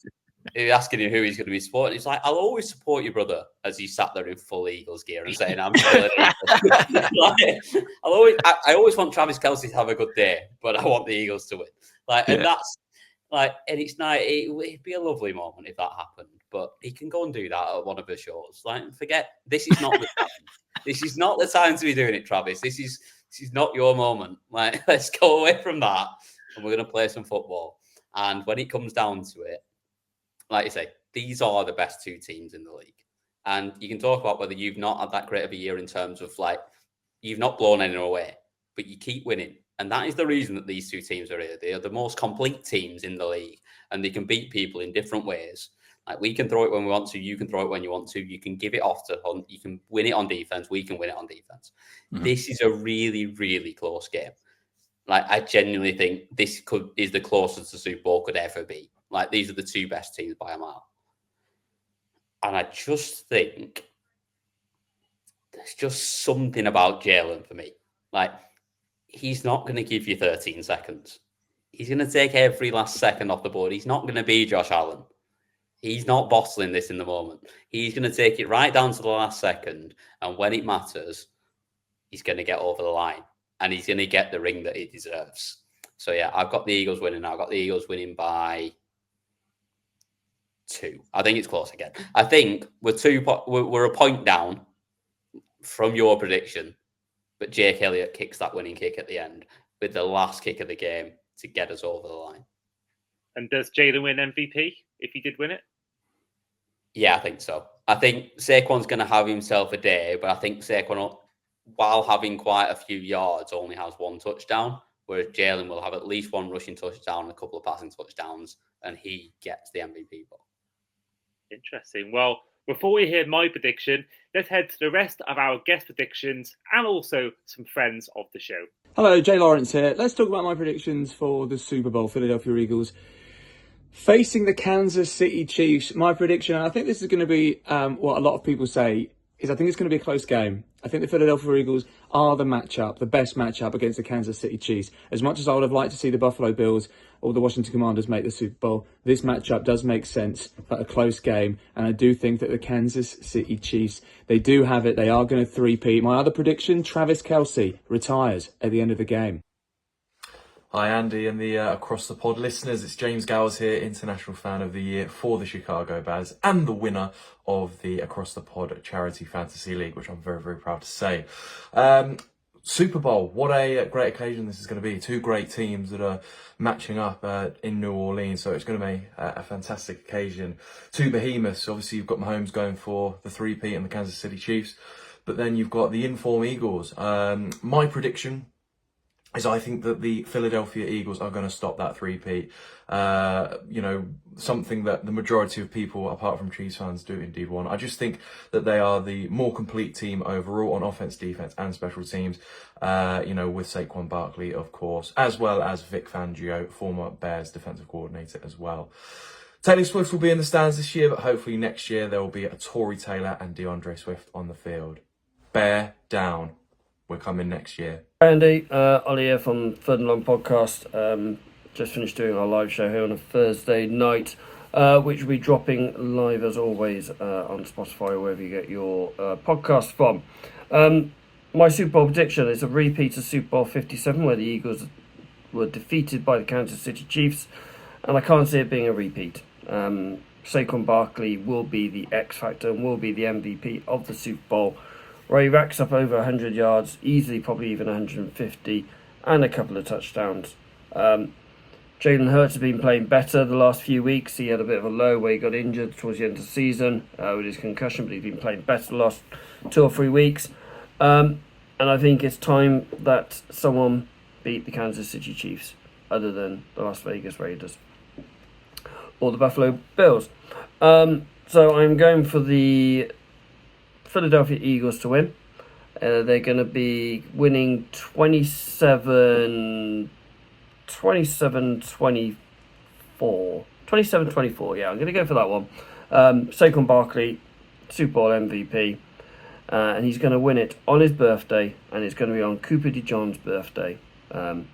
he's asking him who he's going to be supporting. He's like, I'll always support your brother, as he sat there in full Eagles gear and saying, I'm still I always want Travis Kelce to have a good day, but I want the Eagles to win. And that's and it's nice. It'd be a lovely moment if that happened, but he can go and do that at one of the shows. Forget, this is not the time. This is not the time to be doing it, Travis. This is not your moment. Let's go away from that, and we're going to play some football. And when it comes down to it, like you say, these are the best two teams in the league. And you can talk about whether you've not had that great of a year in terms of you've not blown anyone away, but you keep winning. And that is the reason that these two teams are here. They are the most complete teams in the league, and they can beat people in different ways. We can throw it when we want to. You can throw it when you want to. You can give it off to Hunt. You can win it on defense. We can win it on defense. Mm-hmm. This is a really, really close game. I genuinely think this is the closest the Super Bowl could ever be. These are the two best teams by a mile. And I just think there's just something about Jalen for me. He's not going to give you 13 seconds. He's going to take every last second off the board. He's not going to be Josh Allen. He's not bottling this in the moment. He's going to take it right down to the last second. And when it matters, he's going to get over the line. And he's going to get the ring that he deserves. So, yeah, I've got the Eagles winning. I've got the Eagles winning by 2. I think it's close again. I think we're a point down from your prediction. But Jake Elliott kicks that winning kick at the end with the last kick of the game to get us over the line.
And does Jalen win MVP if he did win it?
Yeah, I think so. I think Saquon's going to have himself a day, but I think Saquon, while having quite a few yards, only has 1 touchdown, whereas Jalen will have at least 1 rushing touchdown and a couple of passing touchdowns, and he gets the MVP vote.
Interesting. Well, before we hear my prediction, let's head to the rest of our guest predictions and also some friends of the show.
Hello, Jay Lawrence here. Let's talk about my predictions for the Super Bowl, Philadelphia Eagles facing the Kansas City Chiefs. My prediction, and I think this is going to be what a lot of people say, is I think it's going to be a close game. I think the Philadelphia Eagles are the best matchup against the Kansas City Chiefs. As much as I would have liked to see the Buffalo Bills or the Washington Commanders make the Super Bowl, this matchup does make sense for a close game. And I do think that the Kansas City Chiefs, they do have it. They are going to three-peat. My other prediction, Travis Kelce retires at the end of the game.
Hi Andy and the Across the Pod listeners, it's James Gowers here, International Fan of the Year for the Chicago Bears and the winner of the Across the Pod Charity Fantasy League, which I'm very, very proud to say. Super Bowl, what a great occasion this is going to be. Two great teams that are matching up in New Orleans, so it's going to be a fantastic occasion. Two behemoths, obviously you've got Mahomes going for the Three-Peat and the Kansas City Chiefs, but then you've got the in-form Eagles. My prediction is I think that the Philadelphia Eagles are going to stop that three-peat. Something that the majority of people, apart from Chiefs fans, do indeed want. I just think that they are the more complete team overall on offense, defense, and special teams. With Saquon Barkley, of course, as well as Vic Fangio, former Bears defensive coordinator as well. Taylor Swift will be in the stands this year, but hopefully next year there will be a Torrey Taylor and DeAndre Swift on the field. Bear down. We're coming next year.
Hi Andy, Ollie here from Third and Long Podcast. Just finished doing our live show here on a Thursday night, which will be dropping live as always on Spotify or wherever you get your podcast from. My Super Bowl prediction is a repeat of Super Bowl 57, where the Eagles were defeated by the Kansas City Chiefs, and I can't see it being a repeat. Saquon Barkley will be the X factor and will be the MVP of the Super Bowl, where he racks up over 100 yards, easily probably even 150, and a couple of touchdowns. Jalen Hurts has been playing better the last few weeks. He had a bit of a low where he got injured towards the end of the season with his concussion, but he's been playing better the last 2 or 3 weeks. And I think it's time that someone beat the Kansas City Chiefs, other than the Las Vegas Raiders or the Buffalo Bills. So I'm going for the Philadelphia Eagles to win. They're going to be winning 27-24. 27-24, yeah, I'm going to go for that one. Saquon Barkley, Super Bowl MVP, and he's going to win it on his birthday, and it's going to be on Cooper DeJohn's birthday. Have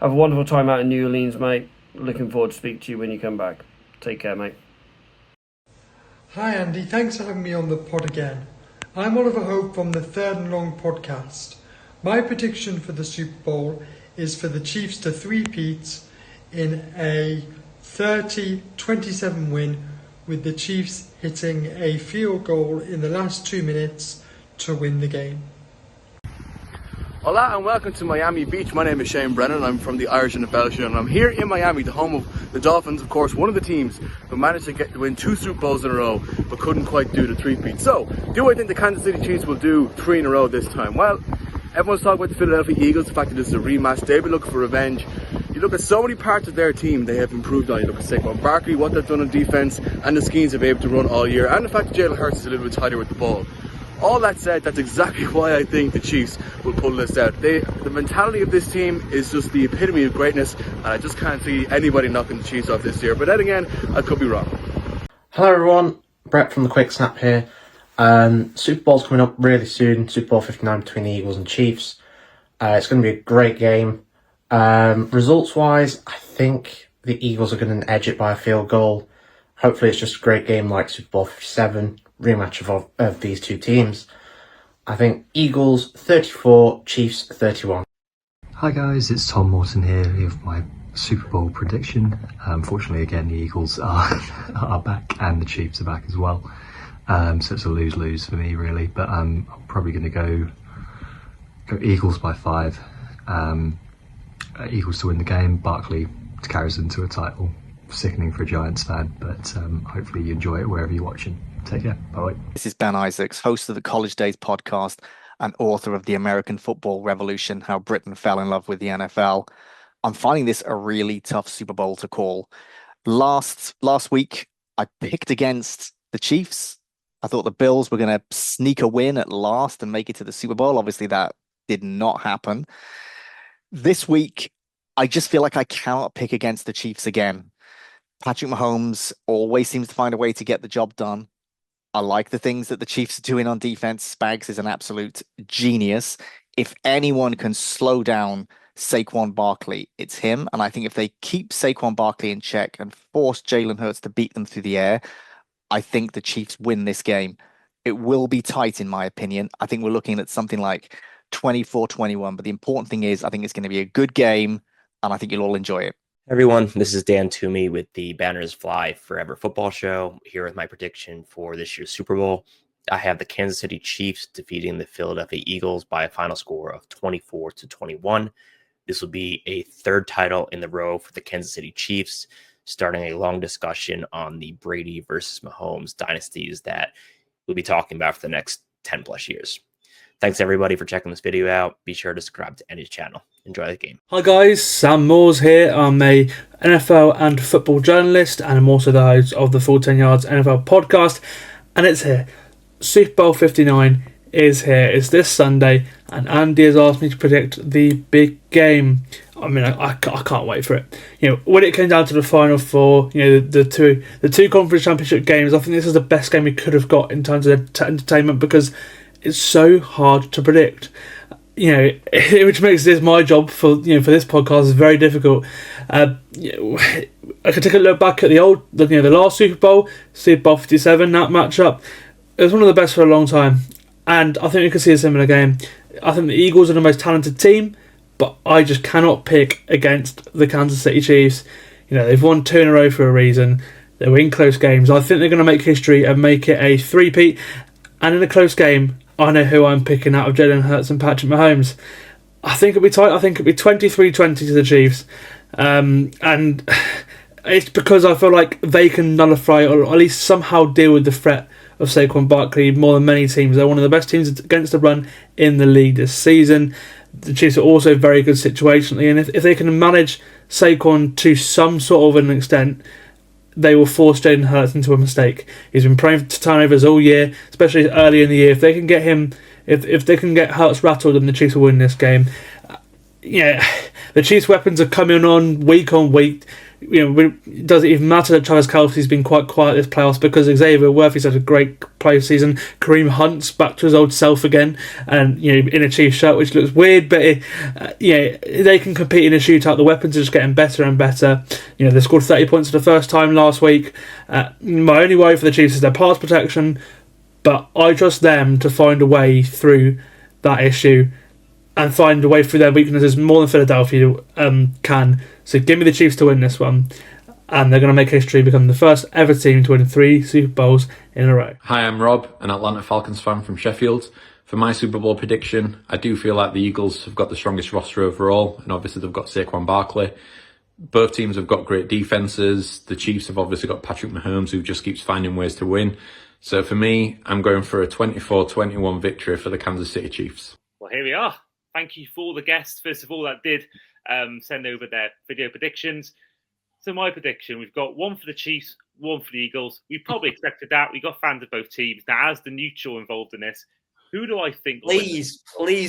a wonderful time out in New Orleans, mate. Looking forward to speak to you when you come back. Take care, mate.
Hi Andy, thanks for having me on the pod again. I'm Oliver Hope from the Third and Long Podcast. My prediction for the Super Bowl is for the Chiefs to three-peat in a 30-27 win, with the Chiefs hitting a field goal in the last 2 minutes to win the game.
Hola and welcome to Miami Beach. My name is Shane Brennan. I'm from the Irish NFL Show, and I'm here in Miami, the home of the Dolphins, of course, one of the teams who managed to win 2 Super Bowls in a row but couldn't quite do the three-peat. So, do I think the Kansas City Chiefs will do 3 in a row this time? Well, everyone's talking about the Philadelphia Eagles, the fact that this is a rematch. They've been looking for revenge. You look at so many parts of their team they have improved on. You look at Saquon Barkley, what they've done on defense, and the schemes they've been able to run all year, and the fact that Jalen Hurts is a little bit tighter with the ball. All that said, that's exactly why I think the Chiefs will pull this out. The mentality of this team is just the epitome of greatness, and I just can't see anybody knocking the Chiefs off this year. But then again, I could be wrong.
Hello everyone, Brett from the Quick Snap here. Super Bowl's coming up really soon, Super Bowl 59 between the Eagles and Chiefs. It's going to be a great game. Results-wise, I think the Eagles are going to edge it by a field goal. Hopefully it's just a great game like Super Bowl 57, rematch of these two teams. I think Eagles 34, Chiefs 31.
Hi guys, it's Tom Morton here with my Super Bowl prediction. Unfortunately, again, the Eagles are back and the Chiefs are back as well. So it's a lose-lose for me, really. But I'm probably going to go Eagles by 5. Eagles to win the game. Barkley carries into a title. Sickening for a Giants fan, but hopefully you enjoy it wherever you're watching. Take care. Bye.
This is Ben Isaacs, host of the College Days podcast and author of The American Football Revolution, How Britain Fell in Love with the NFL. I'm finding this a really tough Super Bowl to call. Last week, I picked against the Chiefs. I thought the Bills were going to sneak a win at last and make it to the Super Bowl. Obviously, that did not happen. This week, I just feel like I cannot pick against the Chiefs again. Patrick Mahomes always seems to find a way to get the job done. I like the things that the Chiefs are doing on defense. Spags is an absolute genius. If anyone can slow down Saquon Barkley, it's him. And I think if they keep Saquon Barkley in check and force Jalen Hurts to beat them through the air, I think the Chiefs win this game. It will be tight, in my opinion. I think we're looking at something like 24-21. But the important thing is, I think it's going to be a good game. and I think you'll all enjoy it.
Everyone, this is Dan Toomey with the Banners Fly Forever Football Show, here with my prediction for this year's Super Bowl. I have the Kansas City Chiefs defeating the Philadelphia Eagles by a final score of 24-21. This will be a third title in the row for the Kansas City Chiefs, starting a long discussion on the Brady versus Mahomes dynasties that we'll be talking about for the next 10 plus years. Thanks everybody for checking this video out. Be sure to subscribe to Andy's channel. Enjoy the game.
Hi guys, Sam Moores here. I'm a NFL and football journalist, and I'm also the host of the Full 10 Yards NFL podcast. And it's here. Super Bowl 59 is here. It's this Sunday, and Andy has asked me to predict the big game. I mean, I can't wait for it. You know, when it came down to the Final Four, you know, the two conference championship games, I think this is the best game we could have got in terms of entertainment, because it's so hard to predict. You know, which makes this my job for this podcast is very difficult. I could take a look back at the last Super Bowl 57, that matchup. It was one of the best for a long time, and I think we could see a similar game. I think the Eagles are the most talented team, but I just cannot pick against the Kansas City Chiefs. You know, they've won 2 in a row for a reason. They win close games. I think they're going to make history and make it a three-peat. And in a close game, I know who I'm picking out of Jalen Hurts and Patrick Mahomes. I think it'll be tight. I think it'll be 23-20 to the Chiefs. And it's because I feel like they can nullify or at least somehow deal with the threat of Saquon Barkley more than many teams. They're one of the best teams against the run in the league this season. The Chiefs are also very good situationally, and if they can manage Saquon to some sort of an extent, they will force Jalen Hurts into a mistake. He's been prone to turnovers all year, especially early in the year. If they can get him, if they can get Hurts rattled, then the Chiefs will win this game. Yeah, the Chiefs' weapons are coming on week. You know, it doesn't even matter that Travis Kelce's been quite quiet this playoffs, because Xavier Worthy's had a great play season. Kareem Hunt's back to his old self again, and you know, in a Chiefs shirt, which looks weird, but they can compete in a shootout. The weapons are just getting better and better. You know, they scored 30 points for the first time last week. My only worry for the Chiefs is their pass protection, but I trust them to find a way through that issue and find a way through their weaknesses more than Philadelphia can. So give me the Chiefs to win this one, and they're going to make history, become the first ever team to win 3 Super Bowls in a row.
Hi, I'm Rob, an Atlanta Falcons fan from Sheffield. For my Super Bowl prediction, I do feel like the Eagles have got the strongest roster overall, and obviously they've got Saquon Barkley. Both teams have got great defenses. The Chiefs have obviously got Patrick Mahomes, who just keeps finding ways to win. So for me, I'm going for a 24-21 victory for the Kansas City Chiefs.
Well, here we are. Thank you for all the guests, first of all, that did send over their video predictions. So my prediction, we've got one for the Chiefs, one for the Eagles. We probably expected that. We got fans of both teams. Now, as the neutral involved in this, who do I think...
Please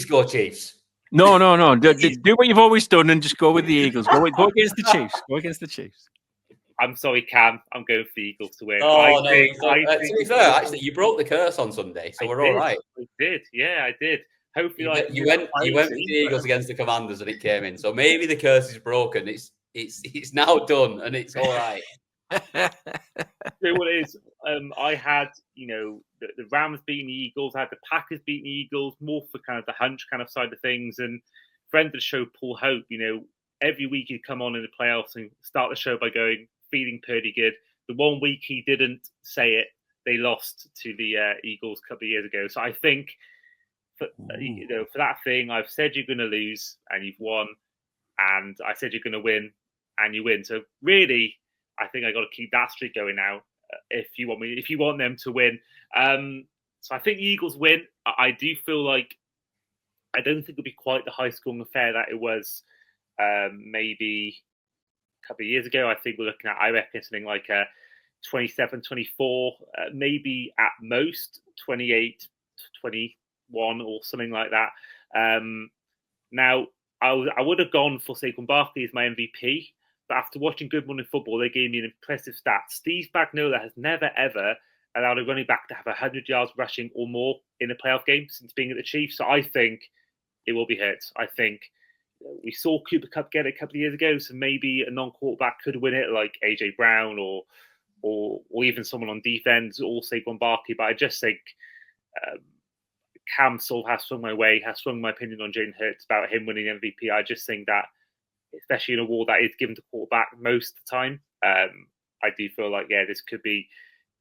go Chiefs.
No. Do what you've always done and just go with the Eagles. Go against the Chiefs. Go against the Chiefs.
I'm sorry, Cam. I'm going for the Eagles to win.
To be fair, actually, you broke the curse on Sunday, so we're all right.
I did. Yeah, I did. Hopefully,
you went with the Eagles against the Commanders and it came in. So maybe the curse is broken. It's now done and it's all right.
So what it is, I had, the Rams beating the Eagles, I had the Packers beating the Eagles, more for kind of the hunch kind of side of things. And friend of the show, Paul Hope, every week he'd come on in the playoffs and start the show by going, feeling pretty good. The one week he didn't say it, they lost to the Eagles a couple of years ago. So I think, for that thing, I've said you're going to lose and you've won, and I said you're going to win and you win. So really, I think I got to keep that streak going now. If you want them to win, so I think the Eagles win. I do feel like I don't think it'll be quite the high scoring affair that it was maybe a couple of years ago. I think we're looking at, I reckon, something like 27-24, maybe at most 28-21 or something like that. Now, I would have gone for Saquon Barkley as my MVP, but after watching Good Morning Football, they gave me an impressive stat. Steve Spagnuolo has never, ever allowed a running back to have 100 yards rushing or more in a playoff game since being at the Chiefs. So I think it will be Hurts. I think we saw Cooper Kupp get it a couple of years ago, so maybe a non-quarterback could win it, like AJ Brown or even someone on defense, or Saquon Barkley. But I just think Cam sort of has swung my way, has swung my opinion on Jalen Hurts about him winning MVP. I just think that especially in a award that is given to quarterback most of the time. I do feel like, this could be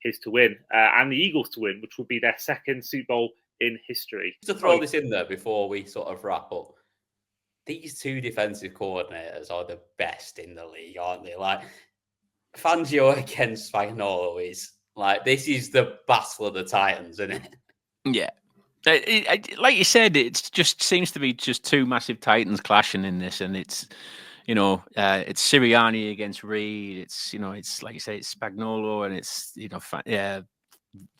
his to win, and the Eagles to win, which would be their second Super Bowl in history.
Just to throw this in there before we sort of wrap up, these two defensive coordinators are the best in the league, aren't they? Like, Fangio against Spagnuolo is like, this is the battle of the Titans, isn't it?
Yeah. Like you said, it just seems to be just two massive Titans clashing in this, and it's it's Sirianni against Reed. It's it's like you say, it's Spagnuolo, and it's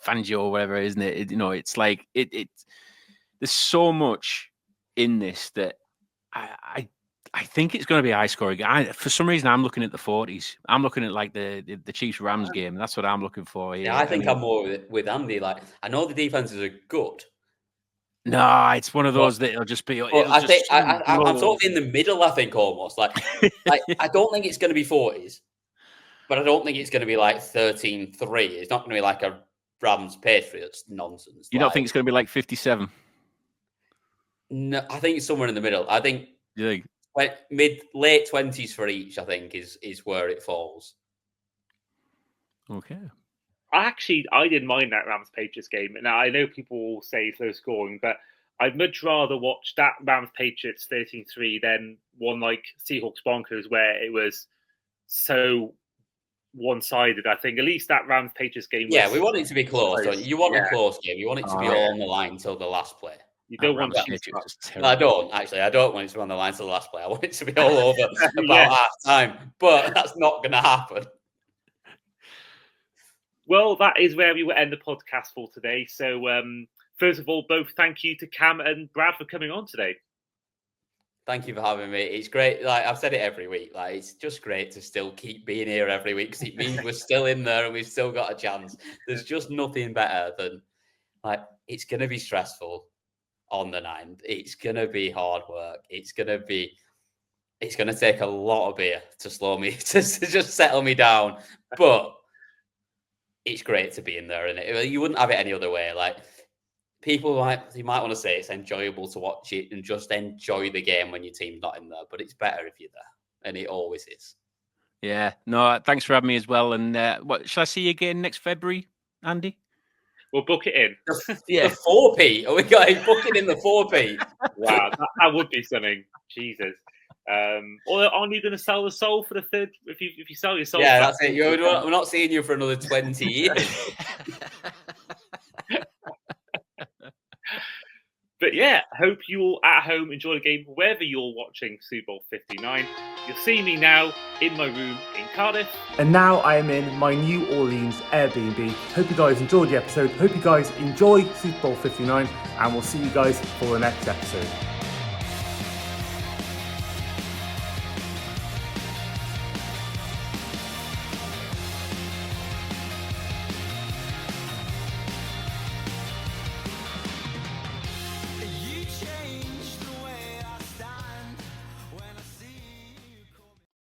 Fangio or whatever, isn't it? It's like it. There's so much in this that I think it's going to be a high scoring. For some reason, I'm looking at the 40s. I'm looking at like the Chiefs Rams game. That's what I'm looking for.
Yeah, I think I'm more with Andy. Like, I know the defenses are good.
No, it's one of those that it'll just be.
I'm sort of in the middle. I think almost like I don't think it's going to be 40s, but I don't think it's going to be like 13-3. It's not going to be like a Rams Patriots nonsense.
You don't think it's going to be like 57?
No, I think it's somewhere in the middle. I think
late
20s for each. I think is where it falls.
Okay.
I didn't mind that Rams Patriots game. Now, I know people will say it's low scoring, but I'd much rather watch that Rams Patriots 13-3 than one like Seahawks Broncos where it was so one-sided. I think at least that Rams Patriots game.
We want it to be close. So you want a close game. You want it to be all on the line until the last play.
You don't want
I don't want it to be on the line until the last play. I want it to be all over about half time, but that's not going to happen.
Well, that is where we will end the podcast for today. So, first of all, both thank you to Cam and Brad for coming on today.
Thank you for having me. It's great. Like I've said it every week. Like it's just great to still keep being here every week because it means we're still in there and we've still got a chance. There's just nothing better than it's going to be stressful on the 9th. It's going to be hard work. It's going to take a lot of beer to slow me to just settle me down, but. It's great to be in there, and you wouldn't have it any other way. Like people might want to say it's enjoyable to watch it and just enjoy the game when your team's not in there, but it's better if you're there, and it always is.
Yeah, no, thanks for having me as well. And shall I see you again next February, Andy?
We'll book it in.
The 4P. Are we going booking in the 4P?
Wow, that would be something. Jesus. Or aren't you going to sell the soul for the third? If you sell your soul,
that's it. We're not seeing you for another 20 years.
But hope you all at home enjoy the game wherever you're watching Super Bowl 59. You'll see me now in my room in Cardiff.
And now I am in my New Orleans Airbnb. Hope you guys enjoyed the episode. Hope you guys enjoy Super Bowl 59, and we'll see you guys for the next episode.